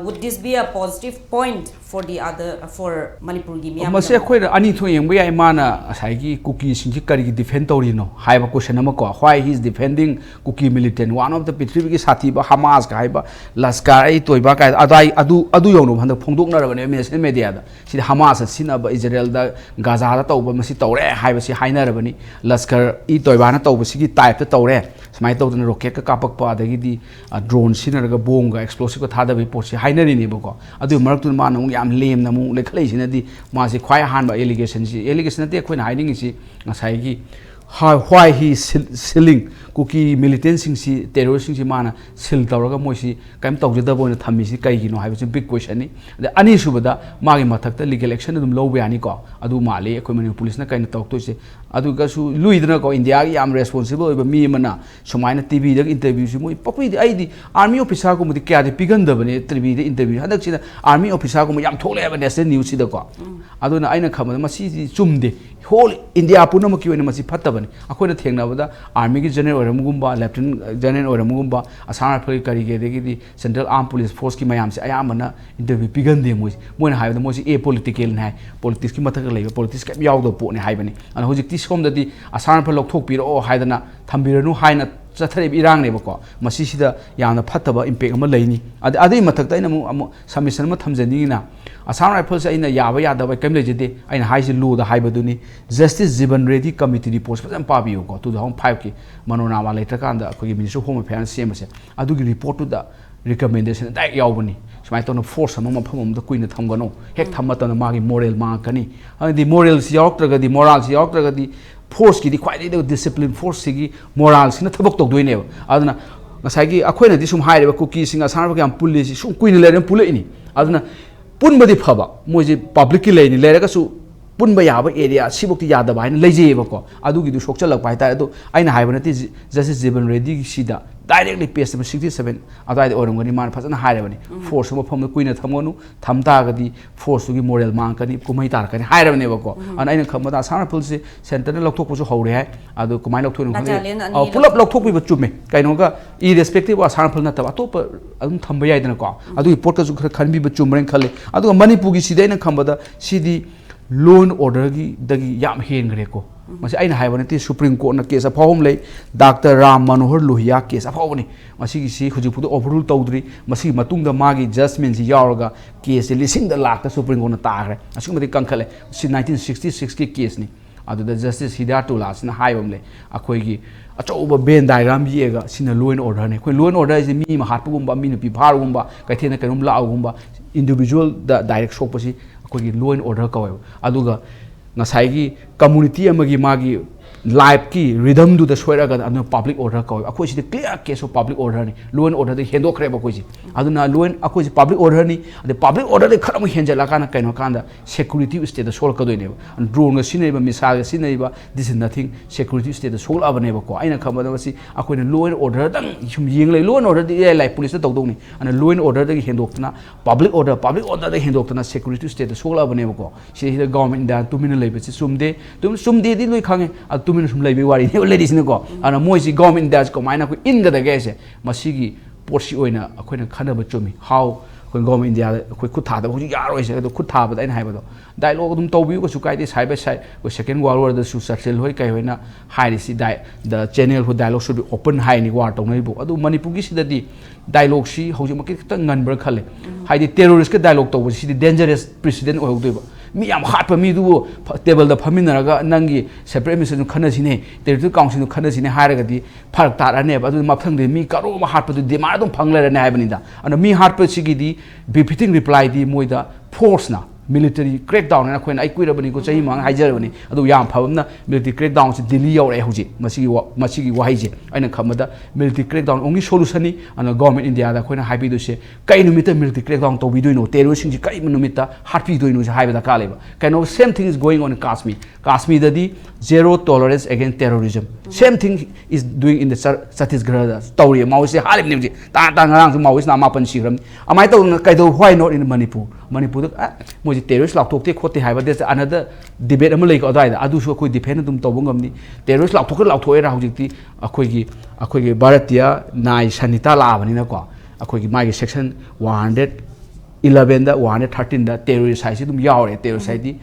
would this be a positive point for the other for Manipur gi miyam mase khoi ani tho yeng bai mana asai gi cookie sing ji kari gi defend tori no haiba question ama ko why he is defending cookie militant one of the prithvi gi sathi ba hamas ka haiba laskar ai toiba ka adu yong no handa phongdok na rabane national media da si hamas sina ba israel da gaza da tawba masi tawre haiba si haina rabani laskar I toiba na tawba si gi type ta tawre smai tawdana rocket ka kapak pa da gi di drone sina ga bomb ga explosive ka thada bi post हाइनरी नेबको अदु मरक्तु मा नमु याम लेम नमु लेखलैसिनदि मासे ख्वाइ हानबा एलिगेशन नते अखोइन हाइनिंगसि ngसाइगी why he selling cookie militant singsi terrorist singsi mana sil tawraga moisi kaim tawjada boina thamisi kaigino haibasi big question ni ani subada magi mathakta legal action dum lobe ani ko adu mali ekoi mani police na kaina tawtoise adu ga su luidna ko india gi am responsible oba mi mana sumaina tv da interview si moi papi ai di army officer ko mudi kya de piganda bane tv da interview hadak sina army officer ko yam thole ba national news si da ko adu na aina khamada masi chumde whole india punam ki oina masi phatta bane akoina thengna bada army gi general oramugumba lieutenant general oramugumba asana phoi kari ge de gi central armed police force ki mayam se ayamana interview pigande moi na haibda moi si a political na politics ki mathak leiba politics ka yaw do po ne haibani ana hojik ti som dadi asana phoi lokthok piro haidana thambiranu haina chathare irang ne bako masi sida yamna phattaba impact ama leini adai mathak ta ina mu submission ma thamjani na Assam Rifles aina yaba yadaba kemle jede aina haisi lu da haibaduni Justice Jiban Reddy Committee report fazan pabiyo ko 2005 ki manonama letter kanda ko Ministry of Home Affairs semase adugi report to da recommendation dai yawbani smai to no force ama phomom da kuina thamgano hek thamma to magi moral ma kani di moral si yawtraga di moral si yawtraga di force ki di khwai di discipline force gi moral sina thabok tok doine aduna ngasai gi akoina di sum haire ba cookie singa sanar ba am police sum kuina le pulai ni aduna पुनबदी फब मोजे public की लेनी लेरगसु पुनब याब area सिबोक्ति Yadav हाइन लेजेबको अदुगिदु सोक्चलक पाइता अदु आइना हाइबनति justice जीवन रेड्डी सिदा directly page number 67 अदाइद ओरंगनी मान फजना हाइरबनी force म फम कुइना थमगनु थमतागदी force की मोरल मांकनी कुमै तारकनी हाइरबनेबको अन आइना खमदा साना पुलसे सेंटर ने लखथोकपसु हौरे हाय अदु कुमाइ लखथोनु खले पुलप लखथोकबिबो चुमे काइनोगा इ रेस्पेक्टिव साना पुल नतबा अतोप अदुम थंब याइदनको अदु रिपोर्ट का जु खनबिबो चुमरेन खले अदु मणिपुर की सिदैना खमदा सिदी law and order gi dagi yam hengre ko masi aina haibane supreme court na case afawm lei Dr. Ram Manohar Lohia case afawni masi gi si huji pudu overrule tawdri masi matungda magi judgment si yauraga case lising da lakta supreme court na tagre asumadi kankhale si 1966 ki case ni adu da justice Hidayatullah sina haibam lei akoi gi achouba ben diagram yega sina law and order ne koi law and order is mi ma hatpugumba mi nu pi bhargumba kaithena kanum laugumba individual da direct sopasi कोई law and order का अदुगा नसाइगी community अमगी मागी life की rhythm दु the सोयरागा Anu public order का अखोइ सिदे clear case of public order नि law and order दे हेंदोखरे बकोइ सि अदुना law and अखोइ सि public order नि अदे public order दे खरम हेंजला काना कैनो कांदा security state द सोल कदोइने drone ग सिनेबा मिसाल सिनेबा this is nothing security state द सोल अबने बको आइना खमदा बसि अखोइना law and order दं सुम येंगले law and order दे लाइफ पुलिस द तौदोनि अन law and order दे हेंदोक्तना public order दे हेंदोक्तना security state द सोल अबने बको सि द गवर्नमेंट दा तुमिन लेबसि सुमदे तुम सुमदे दि लोइ खांगे तुमिन सुम लेबि वारी ने लेडीज ने को अन मोइसि गवर्नमेंट दा को माइना को इन द गेसे मसिगी पोर्सि ओइना अखोइना खनब चुमी हाउ ꯑꯩꯈꯣꯏ ꯒꯣꯔꯃꯦꯟ ꯏꯟꯗꯤꯌꯥꯗ ꯑꯩꯈꯣꯏ ꯈꯨꯠ ꯊꯥꯗꯕ ꯍꯧꯖꯤꯛ ꯌꯥꯔꯣꯏꯁꯦ ꯑꯗꯣ ꯈꯨꯠ ꯊꯥꯕꯗ ꯑꯩꯅ ꯍꯥꯏꯕꯗꯣ ꯗꯥꯏꯂꯣഗ് ꯑꯗꯨꯝ ꯇꯧꯕꯤꯌꯨ ꯀꯩꯁꯨ ꯀꯥꯏꯗꯦ ꯁꯥꯏꯠ ꯕꯥꯏ ꯁꯥꯏꯠ ꯑꯩꯈꯣꯏ ꯁꯦꯀꯦꯟ ꯋꯥꯔꯜ ꯋꯥꯔꯗꯁꯨ ꯆꯔꯆꯤꯜ ꯍꯣꯏ ꯀꯩ ꯍꯣꯏꯅ ꯍꯥꯏꯔꯤꯁꯤ ꯗ ꯆꯦꯅꯦꯜ ꯍꯣꯏ ꯗꯥꯏꯂꯣഗ് ꯁꯨ ꯑꯣꯄꯟ ꯍꯥꯏꯅꯤ ꯋꯥꯔ ꯇꯧꯅꯔꯤꯕꯨ ꯑꯗꯨ ꯃꯅꯤꯄꯨꯔꯒꯤꯁꯤꯗꯗꯤ ꯗꯥꯏꯂꯣഗ്ꯁꯤ ꯍꯧꯖꯤꯛꯃꯛꯀꯤ ꯈꯤꯇꯪ ꯉꯟꯕ꯭ꯔꯥ ꯈꯜꯂꯦ ꯍꯥꯏꯗꯤ ꯇꯦꯔꯣꯔꯤꯁꯀ ꯗꯥꯏꯂꯣഗ് ꯇꯧꯕꯁꯤ ꯁꯤꯗꯤ ꯗꯦꯟꯖꯔꯁ ꯄ꯭ꯔꯦꯁꯤꯗꯦꯟ ꯑꯣꯏꯍꯧꯗꯣꯏꯕ ꯃꯤ ꯌꯥꯝ ꯍꯥꯠꯄ ꯃꯤꯗꯨꯕꯨ ꯇꯦꯕꯜꯗ ꯐꯝꯃꯤꯟꯅꯔꯒ ꯅꯪꯒꯤ ꯁꯦꯄꯔꯦꯠ ꯑꯦꯗꯃꯤꯅꯤꯁꯇ꯭ꯔꯦꯁꯟ ꯈꯟꯅꯁꯤꯅꯦ ꯇꯦꯔꯤꯇꯣꯔꯤꯌꯦꯜ ꯀꯥꯎꯟꯁꯤꯜꯗꯨ ꯈꯟꯅꯁꯤꯅꯦ ꯍꯥꯏꯔꯒꯗꯤ ꯐꯔꯛ ꯇꯥꯔꯅꯦꯕ ꯑꯗꯨꯅ ꯃꯊꯪꯗꯤ ꯃꯤ ꯀꯔꯣ ꯑꯃ ꯍꯥꯠꯄꯗꯨ ꯗꯤꯃꯥꯟ ꯑꯗꯨꯝ ꯐꯪ ꯂꯩꯔꯅꯤ ꯍꯥꯏꯕꯅꯤꯗ ꯑꯗꯨꯅ ꯃꯤ ꯍꯥꯠꯄꯁꯤꯒꯤꯗꯤ ꯕꯤꯐꯤꯇꯤꯡ ꯔꯤꯄ꯭ꯂꯥꯏꯗꯤ ꯃꯣꯏꯗ ꯐꯣꯔꯁꯅ military crackdown ꯍꯥꯏꯅ ꯑꯩꯈꯣꯏꯅ ꯑꯩ ꯀꯨꯏꯔꯕꯅꯤ ꯀꯣ ꯆꯍꯤ ꯃꯉꯥ ꯍꯥꯏꯖꯔꯕꯅꯤ ꯑꯗꯨ ꯌꯥꯝ ꯐꯕꯅ military crackdown ꯁꯤ ꯗꯤꯜꯂꯤ ꯌꯧꯔꯛꯑꯦ ꯍꯧꯖꯤꯛ ꯃꯁꯤꯒꯤ ꯋꯥꯍꯩꯁꯦ ꯑꯩꯅ ꯈꯟꯕꯗ military crackdown only solutionꯅꯤ ꯑꯗꯨꯅ ꯒꯣꯔꯃꯦꯟ ꯏꯟꯗꯤꯌꯥꯗ ꯑꯩꯈꯣꯏꯅ ꯍꯥꯏꯕꯤꯗꯣꯏꯁꯦ ꯀꯩ ꯅꯨꯃꯤꯠꯇ military crackdown ꯇꯧꯕꯤꯗꯣꯏꯅꯣ ꯇꯦꯔꯣꯔꯤꯁꯁꯤꯡꯁꯤ ꯀꯩ ꯅꯨꯃꯤꯠꯇ ꯍꯥꯠꯄꯤꯗꯣꯏꯅꯣ ꯍꯥꯏꯕ ꯗꯔꯀꯥꯔ ꯂꯩꯕ ꯀꯩꯅꯣ same thing is going on in Kashmirꯗꯗꯤ zero tolerance against terrorism same thing is doing in the Chhattisgarhꯗ ꯇꯧꯔꯤ ꯃꯥꯎꯏꯁꯦ ꯍꯥꯠꯂꯤꯕꯅꯤ ꯍꯧꯖꯤꯛ ꯉꯔꯥꯡꯁꯨ ꯃꯥꯎꯏꯁꯅ 9 ꯁꯤꯈ꯭ꯔꯕꯅꯤ ꯑꯃꯥꯏꯅ ꯇꯧꯗꯅ ꯀꯩꯗꯧ why not in Manipurꯗ ꯃꯣꯏꯁꯤ ꯇꯦꯔꯣꯔꯤꯁ ꯂꯥꯎꯊꯣꯛꯇꯦ ꯈꯣꯠꯇꯦ ꯍꯥꯏꯕ ꯗꯦꯠ ꯑꯅꯗꯔ ꯗꯤꯕꯦꯠ ꯑꯃ ꯂꯩꯀꯣ ꯑꯗꯨꯋꯥꯏꯗ ꯑꯗꯨꯁꯨ ꯑꯩꯈꯣꯏ ꯗꯤꯐꯦꯟ ꯑꯗꯨꯝ ꯇꯧꯕ ꯉꯝꯅꯤ ꯇꯦꯔꯣꯔꯤꯁ ꯂꯥꯎꯊꯣꯛꯑꯦꯔꯥ ꯍꯧꯖꯤꯛꯇꯤ ꯑꯩꯈꯣꯏꯒꯤ ꯚꯥꯔꯠꯇꯤꯌꯥ ꯅꯥꯏ ꯁꯟꯍꯤꯇꯥ ꯂꯥꯛꯑꯕꯅꯤꯅꯀꯣ ꯑꯩꯈꯣꯏꯒꯤ ꯃꯥꯒꯤ ꯁꯦꯛꯁꯟ 111ꯗ 113ꯗ ꯇꯦꯔꯣꯔꯤꯁ ꯍꯥꯏꯁꯤ ꯑꯗꯨꯝ ꯌꯥꯎꯔꯦ ꯇꯦꯔꯣꯔꯤꯁ ꯍꯥꯏꯗꯤ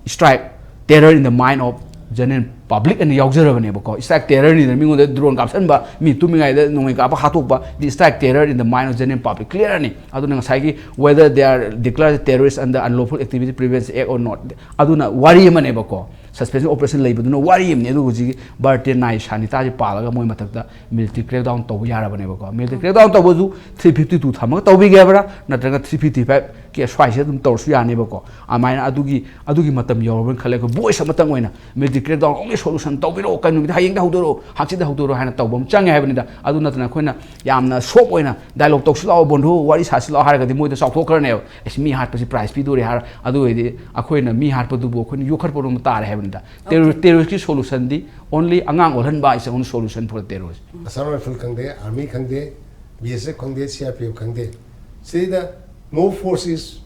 strike terror in the mind of general public ꯑꯅ ꯌꯥꯎꯖꯔꯕꯅꯦꯕꯀꯣ ꯁ꯭ꯇ꯭ꯔꯥꯏꯛ ꯇꯦꯔꯔꯅꯤꯗꯅ ꯃꯤꯉꯣꯟꯗ ꯗ꯭ꯔꯣꯟ ꯀꯥꯞꯁꯟꯕ ꯃꯤ ꯇꯨꯝꯃꯤꯉꯩꯗ ꯅꯣꯡꯃꯩ ꯀꯥꯞꯄ ꯍꯥꯠꯇꯣꯛꯄ ꯗꯤ strike terror in the mind of general public ꯀ꯭ꯂꯤꯌꯔꯅꯤ ꯑꯗꯨꯅ ꯉꯁꯥꯏꯒꯤ whether they are declare terrorist under unlawful activity prevention act or not ꯑꯗꯨꯅ ꯋꯥꯔꯤ ꯑꯃꯅꯦꯕꯀꯣ ꯁꯁꯄꯦꯟꯁꯟ ꯑꯣꯄꯔꯦꯁꯟ ꯂꯩꯕꯗꯨꯅ ꯋꯥꯔꯤ ꯑꯃꯅꯤ ꯑꯗꯨꯒ ꯍꯧꯖꯤꯛꯀꯤ ꯚꯥꯔꯠꯇꯤꯌꯥ ꯅꯥꯏ ꯁꯥꯅꯤꯇꯥꯁꯤ ꯄꯥꯜꯂꯒ ꯃꯣꯏ ꯃꯊꯛꯇ military crackdown ꯇꯧꯕ ꯌꯥꯔꯕꯅꯦꯕꯀꯣ military crackdown ꯇꯧꯕꯁꯨ 352 ꯊꯝꯃꯒ ꯇꯧꯕꯤꯒꯦ ꯍꯥꯏꯕ꯭ꯔꯥ ꯅꯠꯇ꯭ꯔꯒ 355 ꯀꯦꯁ ꯁ꯭ꯋꯥꯏꯁꯦ ꯑꯗꯨꯝ ꯇꯧꯔꯁꯨ ꯌꯥꯅꯦꯕꯀꯣ ꯑꯗꯨꯃꯥꯏꯅ ꯑꯗꯨꯒꯤ ꯃꯇꯝ ꯌꯧꯔꯕꯅ ꯈꯜꯂꯦ ꯑꯩꯈꯣꯏ ꯚꯣꯏꯁ ꯑꯃꯇꯪ ꯑꯣꯏꯅ military crackdown only solution ꯇꯧꯕꯤꯔꯛꯑꯣ ꯀꯩ ꯅꯨꯃꯤꯠꯇ ꯍꯌꯦꯡꯗ ꯍꯧꯗꯣꯔꯛꯑꯣ ꯍꯥꯡꯆꯤꯠꯇ ꯍꯧꯗꯣꯔꯛꯑꯣ ꯍꯥꯏꯅ ꯇꯧꯕ ꯑꯃ ꯆꯪꯉꯦ ꯍꯥꯏꯕꯅꯤꯗ ꯑꯗꯨ ꯅꯠꯇꯅ ꯑꯩꯈꯣꯏꯅ ꯌꯥꯝꯅ ꯁꯣꯞ ꯑꯣꯏꯅ ꯗꯥꯏꯂꯣഗ് ꯇꯧꯁꯤ ꯂꯥꯛꯑꯣ ꯕꯣꯟꯙꯨ ꯋꯥꯔꯤ ꯁꯥꯁꯤ ꯂꯥꯛꯑꯣ ꯍꯥꯏꯔꯒꯗꯤ ꯃꯣꯏꯗ ꯆꯥꯎꯊꯣꯛꯈ꯭ꯔꯅꯦꯕ ꯑꯦꯁ ꯃꯤ ꯍꯥꯠꯄꯁꯤ ꯄ꯭ꯔꯥꯏꯖ ꯄꯤꯗꯣꯔꯦ ꯍꯥꯏꯔ ꯑꯗꯨ ꯑꯣꯏꯔꯗꯤ ꯑꯩꯈꯣꯏꯅ ꯃꯤ ꯍꯥꯠꯄꯗꯨꯕꯨ ꯑꯩꯈꯣꯏꯅ ꯌꯣꯛꯈꯠꯄꯔꯣꯝꯗ ꯇꯥꯔꯦ ꯍꯥꯏꯕꯅꯤꯗ ꯇꯦꯔꯣꯔꯤꯁꯀꯤ ꯁꯣꯂꯨꯁꯟꯗꯤ only angang olhanba is only solution for terrorism. Assam Rifle khangde, Army khangde, BSF khangde, CRPF khangde. Say that no force is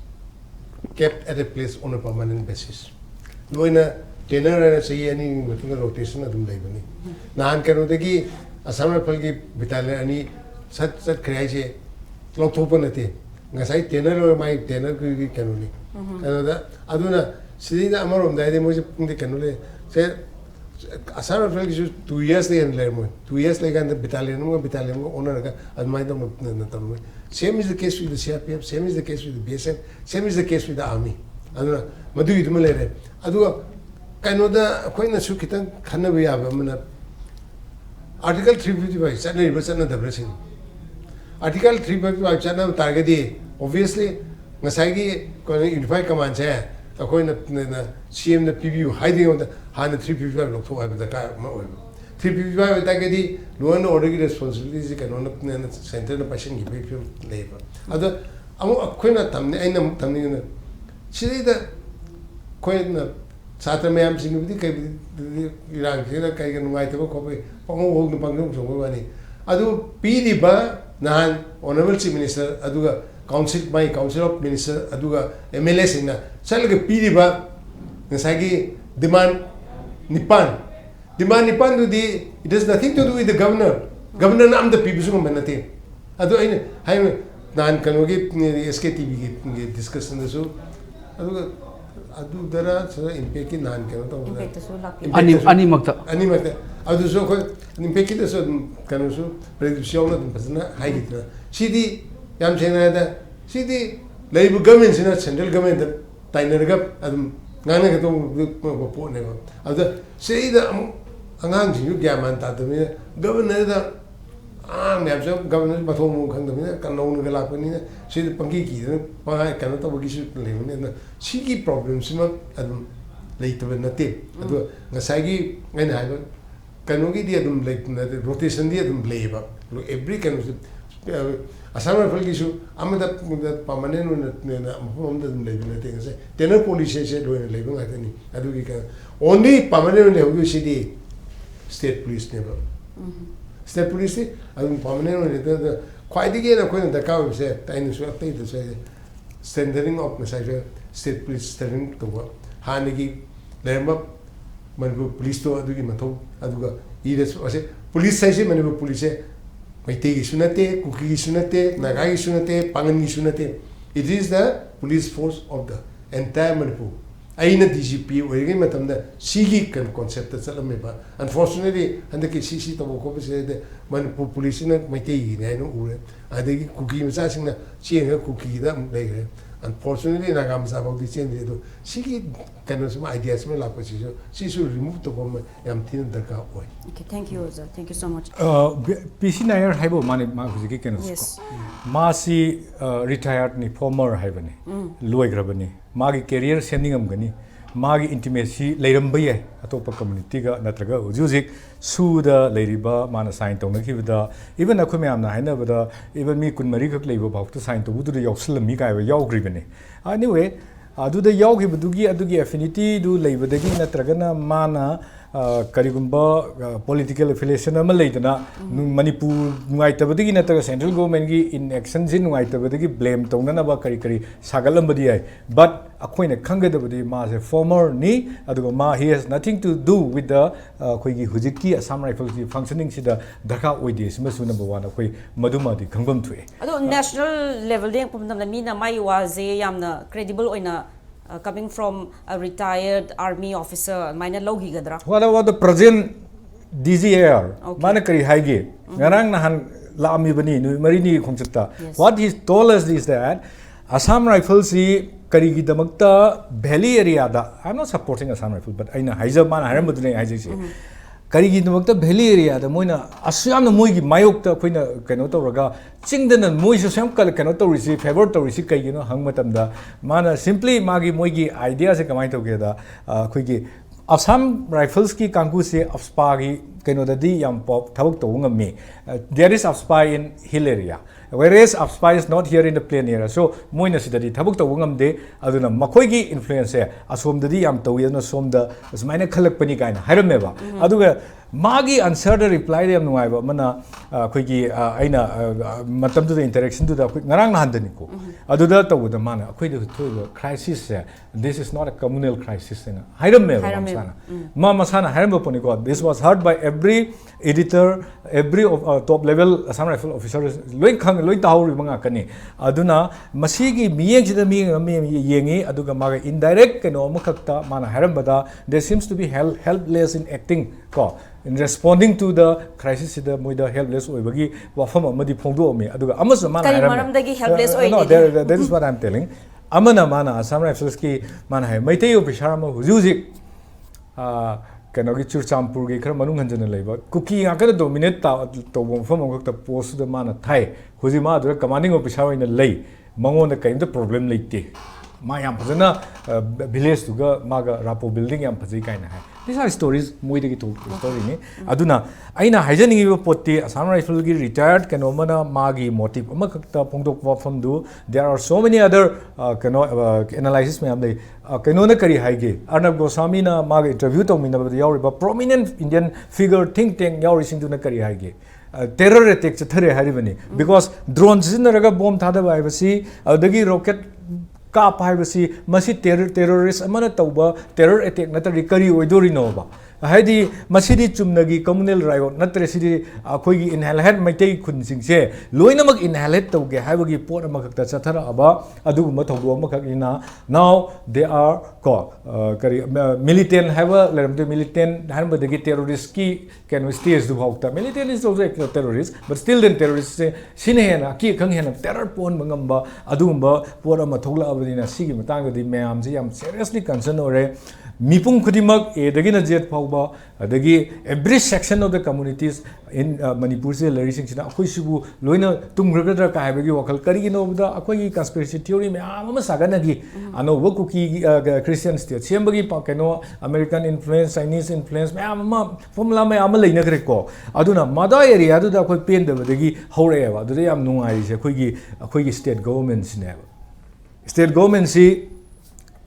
kept at a place on a permanent basis. No in a tenor and say any rotation of them labani. Nan Kanudagi, Assam Rifle Vitala any such crazy lot open at it. Nasai tenor or my tenor canoni. Another Aduna Sida Amarum, the idea was the canole said. Assam Rifle is 2 years they and learn 2 years like the battalion owner and my same is the case with the CRPF, same is the case with the BSF, same is the case with the army. And Madu Malere. Adu Kanoda Quina Sukitan Kanavia Article 355 suddenly was another blessing. Article 355 channel target obviously Masagi Unified Command chair. According to CM the PBU hiding on the 355 look for the car. 355 Tagadi, no one already responsibilities can on center the passion give you labor. Other Aquina Tamna Tamina. She did the Quina Satamam singing with the Iran, Kagan White copy, Pongo the Pangum from Wani. Adu P. Ba Nan, Honorable Chief Minister, Aduga. Council by Council of Minister Aduga MLS in a Salga Piriba Nasagi demand Nipan. Demand Nipan to the it has nothing to do with the governor. Governor Nam the people Manati. Adu I Nan Kanogi SKTV discussion the so Adu Dara Impeki Nan cannot Animata Adu so Impeki the so Kanosu Prediction of Pasana Haigitra. She Yam China, see the labor governments in a central government, Tainagap, and Nanato never. Other say the Angang, you gaman tatamina, governor the Nabs governor, but home Kandamina, Kanon Galapani, see the Pangiki, Pai cannot overgive living in Shiki problems, and later when native. Nasagi and I Kanogi diadum like the rotation diadum labor. Every kind of Assam Rifle issue, I'm the permanent home doesn't live in a thing. Tenor police said, living at any. Only permanent in city state police never. State police, I'm permanent quite again. According to the cow, said, tiny sort of say, sending up Messiah, state police standing to work. Hanigi, Lemba, Manipur police to Adugimato, Aduga, either police says, Manipur police. May take sunate, cookie sunate, nagai sunate, pangan sunate. It is the police force of the entire Manipur. Aina DGP oirigi matamda sigi kan concept chalameba. Unfortunately, andaki CC to ko se de Manipur police na maitei ne no ure. Adagi kuki macha singna chenga kuki da legre. Unfortunately, nagam sa bau di chen de do sigi kan some ideas me la position. Si should remove to come am tin darka oi. Okay, thank you, sir. Thank you so much. PC Nair haibo mani ma huziki kenos Yes. Masi retired ni former haibani loi grabani magi career sending am gani magi intimacy leiram baye atopa community ga natraga ujuzik su da leiriba mana sign tong ki bada even akhu me amna haina bada even mi kun mari khak leibo bawta sign to budu yausil mi kai yaw gribani anyway adu da yaw gi budugi adugi affinity du leibadagi natraga na mana karigumba political affiliation ama leidana Manipur nungaitabadagi nataga central government gi in action jin nungaitabadagi blame tongna ba kari kari sagalambadi ai but akoina khangadabadi ma se former ni aduga ma he has nothing to do with the khoigi hujiki Assam Rifles gi functioning sida dharka oide simasu number 1 akoi maduma di khangbam thue ado national level de pumdam mi na mai wa je yamna credible oina coming from a retired army officer minor logi gadra what about the present DGR mana kari haige ngarang nahan laami bani nu marini khongchata what he told us is that Assam Rifles si kari gi damakta valley area da I'm not supporting Assam Rifles but aina haija mana haram budune haije si kari gi damakta valley area da moina asyam na moi gi mayok ta khoina keno to raga chingdana moi so sam kal keno to receive favor to receive kai gino hang matam da mana simply magi moi gi idea se kamai to ge da khoi gi Assam Rifles ki kangku se afspa gi keno da di yam pop thabuk to ngam there is afspa in hill area whereas afspa is not here in the plain area so moina sidadi thabuk to ngam de aduna makhoi gi influence asom da di yam to yena som da asmaina khalak pani kaina hairame ba aduga magi answer the reply de nuai ba mana khoi gi aina matam to the interaction to da ngarang na handani ko aduda to da mana khoi de to crisis this is not a communal crisis na hairame ba masana ma masana hairame poni ko this was heard by every editor every top level Assam Rifle officers loin khang loin tahuri manga kani aduna masigi miyeng sida mi yengi aduga maga indirect keno makhakta mana haram bada there seems to be helpless in acting ko in responding to the crisis sida moida helpless oibagi wafam amadi phongdo me aduga amasu mana haram maramdagi helpless oi no that is what I'm telling amana mana Assam Rifles ki mana hai maitei officer ma hujuji kanogi Churchampur gi khara manung hanjana leiba kuki nga ka dominate ta to bom fam ngak ta post da mana thai huji ma dura commanding officer ina lei mangon da kaim da problem leite ma yam phajana village tu ga maga rapo building yam phajai kaina hai these are stories moi de gi to story ni aduna aina haijani gi potti Assam Rifle gi retired kanomana magi motive ama khakta pongdok wa pham du there are so many other analysis me am dei kano na kari haige Arnab Goswami na maga interview to mina yauri ba prominent Indian figure think tank yauri sing du na kari haige terror attack chathare haribani because drones sinaraga bomb thada ba ibasi adagi rocket kap haibasi masi terrorist amana tauba terror attack natari kari oidori no ba haidi masidi chumnagi communal riot natre sidi akhoi inhalate maitei khun singse loinamak inhalate tauge haibagi pot amakta chathara aba adu ma thodu amakak ina now they are ko kari militant have leramte militant hanbadagi terrorist ki can stage du hokta militant is also a terrorist but still then terrorist sinhena ki khang hena terror pon mangamba adumba pot ama thogla abadina sigi matang di mayam ji am seriously concerned ore mipung khudimak edagina jet phauba adagi every section of the communities in Manipur se lerising sina akhoi sibu loina tumgragdra ka habagi wakal kari no da akhoi conspiracy theory me ama saganagi ano wokuki Christian state sembagi pa keno American influence Chinese influence me ama formula me ama leina gre ko aduna mada area du da akhoi pen da dagi hore ba du yam nungai se akhoi state government sine state government si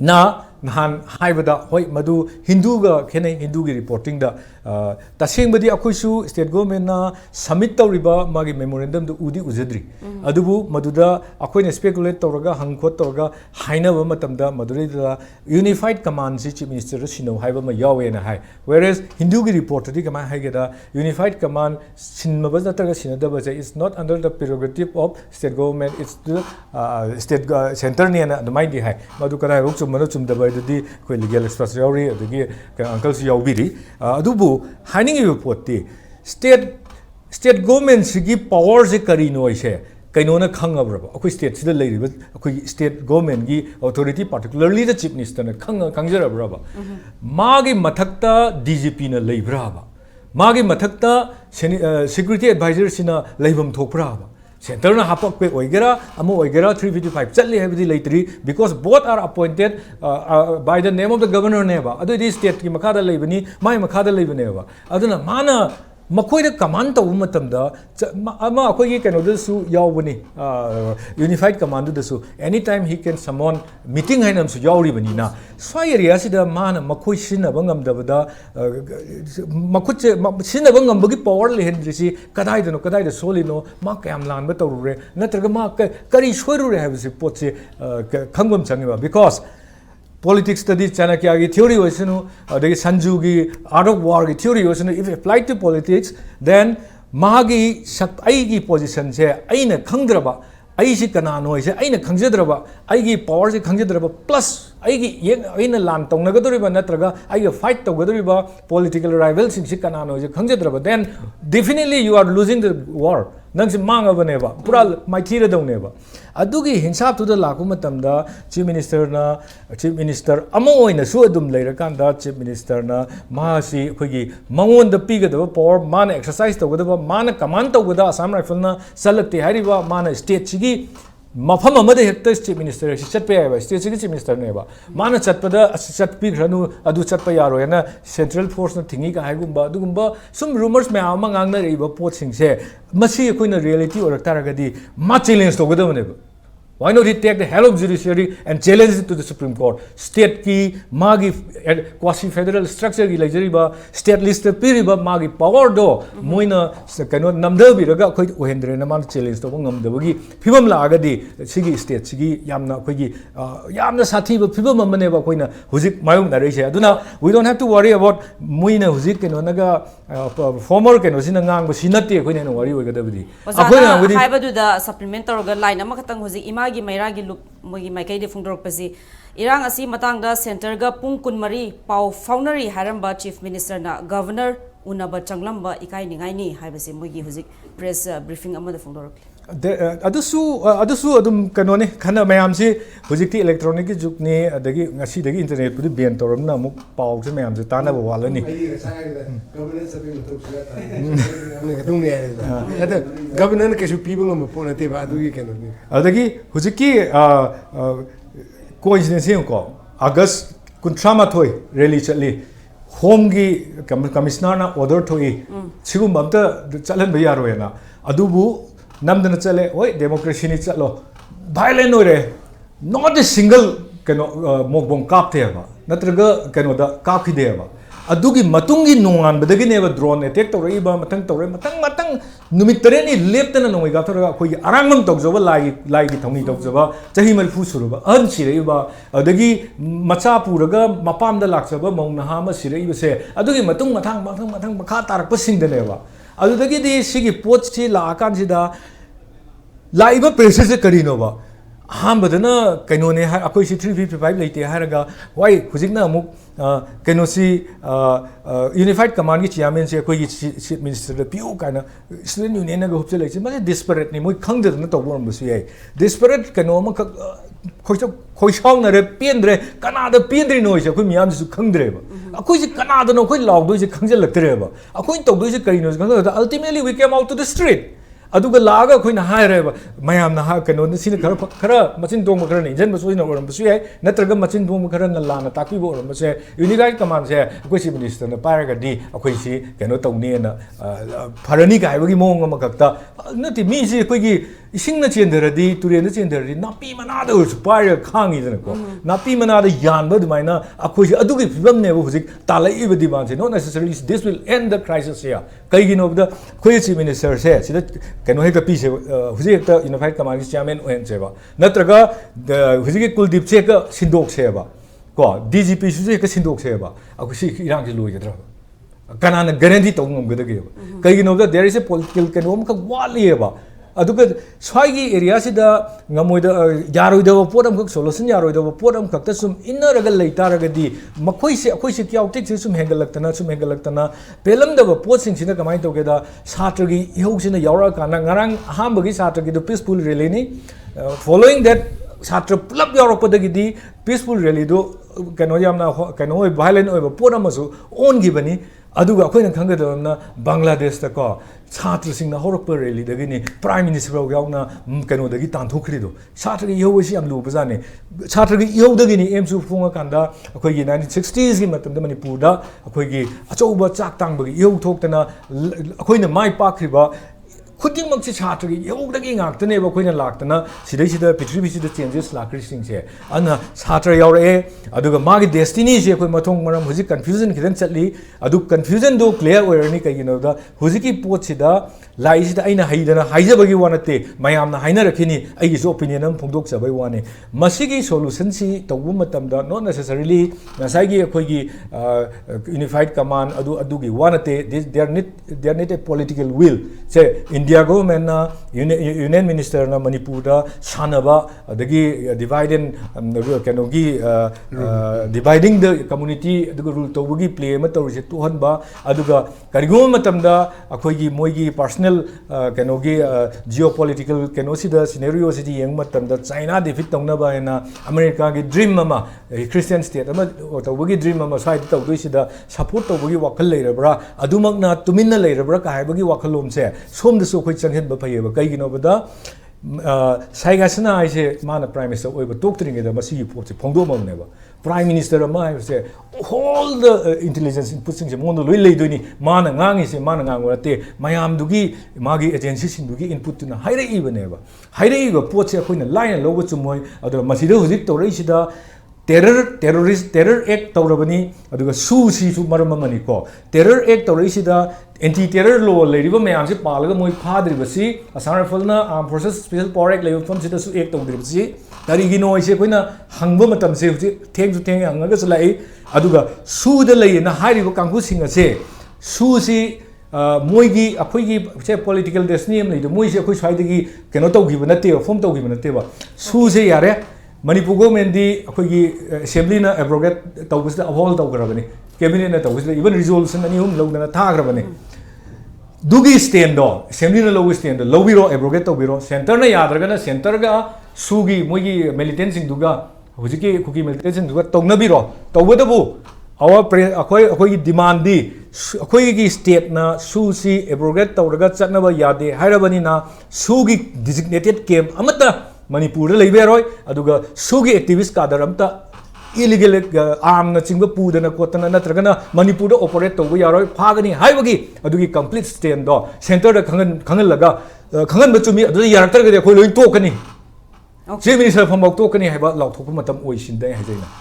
na nahan haibada hoi madu Hindu ga khene Hindu gi reporting da तसेंबदी अखोइसु state government ना submit तौरिबा मागी memorandum दु उदी उजद्री अदुबु मदुदा अखोइने स्पेकुलेट तौरगा हंखोत तौरगा हाइनबा मतमदा मदुरीदा यूनिफाइड कमांड सि चीफ मिनिस्टर सिनो हाइबा मा यावेना हाइ वेयरएज हिंदू की रिपोर्ट दी कमा हाइगेदा यूनिफाइड कमांड सिनमबा नत्रगा सिनदबा जे is not under the prerogative of state government it's the state centre ने ना दमाइ दी हाइ मदु कदा रोक चुमनो चुमदबा दि कोइ लीगल एक्सपर्ट यावरी अदगी अंकल सि यावबिरी अदुबु हाइनिंग रिपोर्ट स्टेट गवर्नमेंट की पावर से करी नोइसे कईनोना खंगब्रबा अखोई स्टेट सिदा लेरिबा अखोई स्टेट गवर्नमेंट की authority particularly the chief minister ने खंगजरब्रबा मागी मथक्ता डीजीपी ने लेब्राबा मागी मथक्ता सिक्योरिटी एडवाइजर सिना लेबम थोकब्राबा सेंटर ना हापक ओइगेरा 355 चलले हैबदी लेतरी because both are appointed by the name of the governor नेबा अदुदी स्टेट की मखादा लेबनी माई मखादा लेबनेबा अदुना माना मखोइदा कमांड तौ मतमदा अमा अखोई कैनोदसु यावबनी यूनिफाइड कमांड दसु any time he can someone meeting हाइनमसु यावरिबनीना स्वाई एरिया सिदा माना मखोइ सिनबा ngамदबदा मखुचे सिनबा ngамबगी पावर लेहेंद्रिसि कदाइदा सोलिनो मा कयाम लानबा तौरुरे नत्रगा मा करी सोइरुरे हाइबसि पोतसे खंगबम चंगेबा बिकॉज politics study Chanakya की theory होइसनु अदगी संजू की art of war की theory होइसनु if applied to politics then मागी आई की position से आइना खंगद्रबा आई से कनानो होइसे आइना खंगजद्रबा आई की power से खंगजद्रबा plus आई की ये आइना लान तौनगदरिबा नत्रगा आई की fight तौगदरिबा political rivals से कनानो होइसे खंगजद्रबा then definitely you are losing the war नंगसे मांगबनेबा पूरा माइथीरदौनेबा अदुगी हिंसा तुद लाकु मतमदा चीफ मिनिस्टर अमो ओइना सु अदुम लेरकांदा चीफ मिनिस्टर ना मासी अखोगी मंगोन द पीगदब पावर मान एक्सरसाइज तौगदब मान कमांड तौगदा असम राइफल ना सलक्ते हारिबा मान स्टेट सिगी मफम अमदे हेक्टर चीफ मिनिस्टर से चटपे आइबा स्टेट सिगी चीफ मिनिस्टर नेबा मान चटपदा चटपीग्रनु अदु चटप यारोयना सेंट्रल फोर्स ना थिंगी का हाइगुंबा अदुगुंबा सुम रूमर्स में आमा गांगना रेबा पोट सिंगसे मसी अखोइना रियलिटी ओरक्तारगदी मा challenge तौगदबनेबा Why not he take the hell of judiciary and challenge it to the Supreme Court? State की मागी quasi-federal structure की लग्जरीबा state list पीरिबा मागी power दो मोइना कनो नमदर बिरगा कोई ओहेंद्रे नमान challenge तो वो नमदबगी फिबम लागदी सिगी state सिगी यामना कोई यामना साथी बा फिबम मने बा कोइना हुजिक मायुंग नरेसे अदुना we don't have to worry about मोइना हुजिक कनो नगा former कनो सिना ngang बा सिनते कोइना न worry ओइगदबदी अखोइना हाइबदुदा supplement तौरगा लाइन अमा खतंग हुजिक इमागी मैरागी लुप मोगी माइकैदे फुंगदोरपसि इरांग असि मतांगदा सेंटरगा पुंग कुनमरी पाव फाउनरी हारंबा चीफ मिनिस्टर ना गवर्नर उनबा चंगलंबा इकाई निगाइनी हाइबसि मोगी हुजिक प्रेस ब्रीफिंग अमदा फुंगदोरकले अदुसु अदुम कनोने खना मयाम से हुजिकती इलेक्ट्रॉनिक की जुगने अदगी ngasi दगी इंटरनेट पुदि बैन तौरमना अमुक पाव से मयाम से तानाबा वालनी गवर्नर केसु पीबो ngam पोनते बा अदुगी केनोनी अदगी हुजिकी कोइंसिडेंस को अगस्त 38 रैली चली होम की कमिश्नर ना ऑर्डर थोई सिगुम अमता चलन बया रोयना अदुबु नमदन चले ओए डेमोक्रेसी नि चलो वायलेंट होरे नॉट ए सिंगल कनो मोकबों कापते हबा नत्रगा कनो दा कापखिदे हबा अदुगी मतुंगी नोंगान बदगी नेबा ड्रोन अटैक तौरइबा मतंग तौरे मतंग नुमित तरेनी लेप्तना नोंगै गाथरगा कोई अरांगम तौजबा लाई की थौनी तौजबा चही मरफु सुरुबा अन सिरइबा अदगी मचा पुरगा मपामदा लाक्सबा मौनहा म सिरइबसे अदुगी मतुंग मथांग मखा तारक सिंगदनेबा अदुदगी दि सिगी पोट छि लाकान सिदा लाइबा प्रेशर से करिनोबा अहमदना कइनोने अखोइ सि 355 लेते हारगा वाई हुजिकना अमुक कइनोसी यूनिफाइड कमांड की चेयरमैन से अखोइ चीफ मिनिस्टर पियो काना स्टूडेंट यूनियन गा होपसे लेछि माने डिस्परेट नि मोइ खंगदना तौबरमबसु याय डिस्परेट कइनोमा खोइसाउनरे पेंद्रे कनादा पेंद्रि नोइसे अखोइ मियामसु खंगद्रेबा अखोइ सि कनादनो अखोइ लाउदोइसे खंगजलक्तरेबा अखोइ तौदोइसे करिनो खंगदा ultimately we came out to the street अदुगा लागा अखोइना हायरेबा मयामना हा कनो सिन खरा मचिन दोंग खरा ने जन बसोइना ओरमबसु याय नत्रगा मचिन दोंग खरा न लाना ताकिबो ओरमबसे यूनिफाइड कमांड से अखोइ चीफ मिनिस्टर न पारगदी अखोइ सि कनो तौने न फरनी का हाइबगी मोंग म खक्ता नति मी सि अखोइगी isingna chendaradi turenda chendaradi napi manada ursu paira khangi dana ko napi manada yanba dumaina akhoi adugi phibam ne hujik talai ibadi ban not necessarily this will end the crisis here kaigi no the khoi chief minister se sida keno heka pi se hujik ta unified command chairman ohen cheba natraga hujik kuldip che ka sindok se ba ko dgp su se ka sindok se ba akusi irang ji loi gadra kanana guarantee tongam gadage kaigi no there is a political keno ka wali ba aduga swagi area sida ngamoida yaroida podam khak solution yaroida podam khak ta sum inaraga leitaraga di makhoi se kyau tik sum hengalaktana pelam da pot sing sina kamai to geda satragi ihau sina yaura kana ngarang aham bagi satragi do peaceful rally ni following that satra plap yaura da gi peaceful rally do kano yamna kano violent oi podam asu on gi bani aduga akhoi khangada Bangladesh ta ko छात्र सिंगना होरक rally दगिनी prime minister यावना कनो दगी तांथोखरी दो छात्र की यौसी हम लुब जाने छात्र की यौ दगिनी एमसु फुंगा कांदा अखोई 1960s की मतम मणिपुर दा अखोई की अचौबा चाक तांबगी यौ थोक्तना अखोइना माइ पाखरिबा खुदिमक से छात्र की यौदगी गाक्तने बखोइना लाक्तना सिदैसिदा पृथ्वीसिदा चेंजेस लाक्रिसिंगसे अना छात्र यावरे अदुगा मागी डेस्टिनी से अखोइ मथोंग मरम हुजि कंफ्यूजन खिदन चटली अदु कंफ्यूजन दो क्लियर ओयरनी कगिनोदा हुजिकी पोटसिदा लाइसिदा अइना हाइदना हाइजबगी वानते मयामना हाइना रखिनी अइगी सो ओपिनियन हम फोंदोक चबै वाने मसिगी सोल्यूशन सी तौबु मतमदा नॉट नेसेसरीली नसाइगी अखोइगी यूनिफाइड कमांड अदुगी वानते there need a political will say India government na union minister na Manipur da sanaba adagi dividing kanogi dividing the community aduga rule tawgi play ma tawse tuhanba aduga karigom matamda akhoigi moigi personal kanogi geopolitical kanosida scenario sidi yeng matamda China defeat tongna ba na America gi dream mama Christian state ama tawgi dream mama side tawdoi sida support tawgi wakal leirabra adumak na tuminna leirabra ka haibagi wakalom se som so khoi changhen ba phayeba kaigino bada saigasna aise mana prime minister oiba doctoring da masi report phongdo mamne ba prime minister ma se all the intelligence input sing se mono loi leidoni mana ngangi se mana ngangorate mayam dugi magi agency sing dugi input na haire ibane ba haire igo pot se khoina line logo chumoi ado masi do hujik to reisida terror act tawrabani aduga su si su maramani ko terror act tawrisida anti terror law leriba mayam se palaga moi phadribasi asar falna armed forces special power act level from sida su act tawdribasi tarigi no ise koina hangba matam se theng hangaga salai aduga su da lei na hairiba kangku singa se su si moigi akhoigi se political destiny am leido moi se khoi swaidagi keno tawgiba natte form tawgiba natte ba su se yare Manipur government di akhoi assembly na abrogate tawbusda awhol tawgrabani cabinet na tawbusda even resolution ani hum logna thagrabani dugi stand do assembly na logo stand do lobiro abrogate tawbiro center na yadraga na center ga sugi moigi militant sing duga hujiki kuki militant sing duga tongnabiro tawbadabu our akhoi demand di akhoi gi state na susi abrogate tawraga chatnaba yade hairabani na sugi designated camp amata Manipur le beroi aduga sugi activist kadar amta illegal arm na chingba pudana kotana natragana Manipur da operate tawba yaroi phagani haibagi adugi complete stand do center da khangan laga khangan bachumi adu yaraktar ga khoi loi tokani je minister phambok tokani haiba law thokpa matam oisin dai hajaina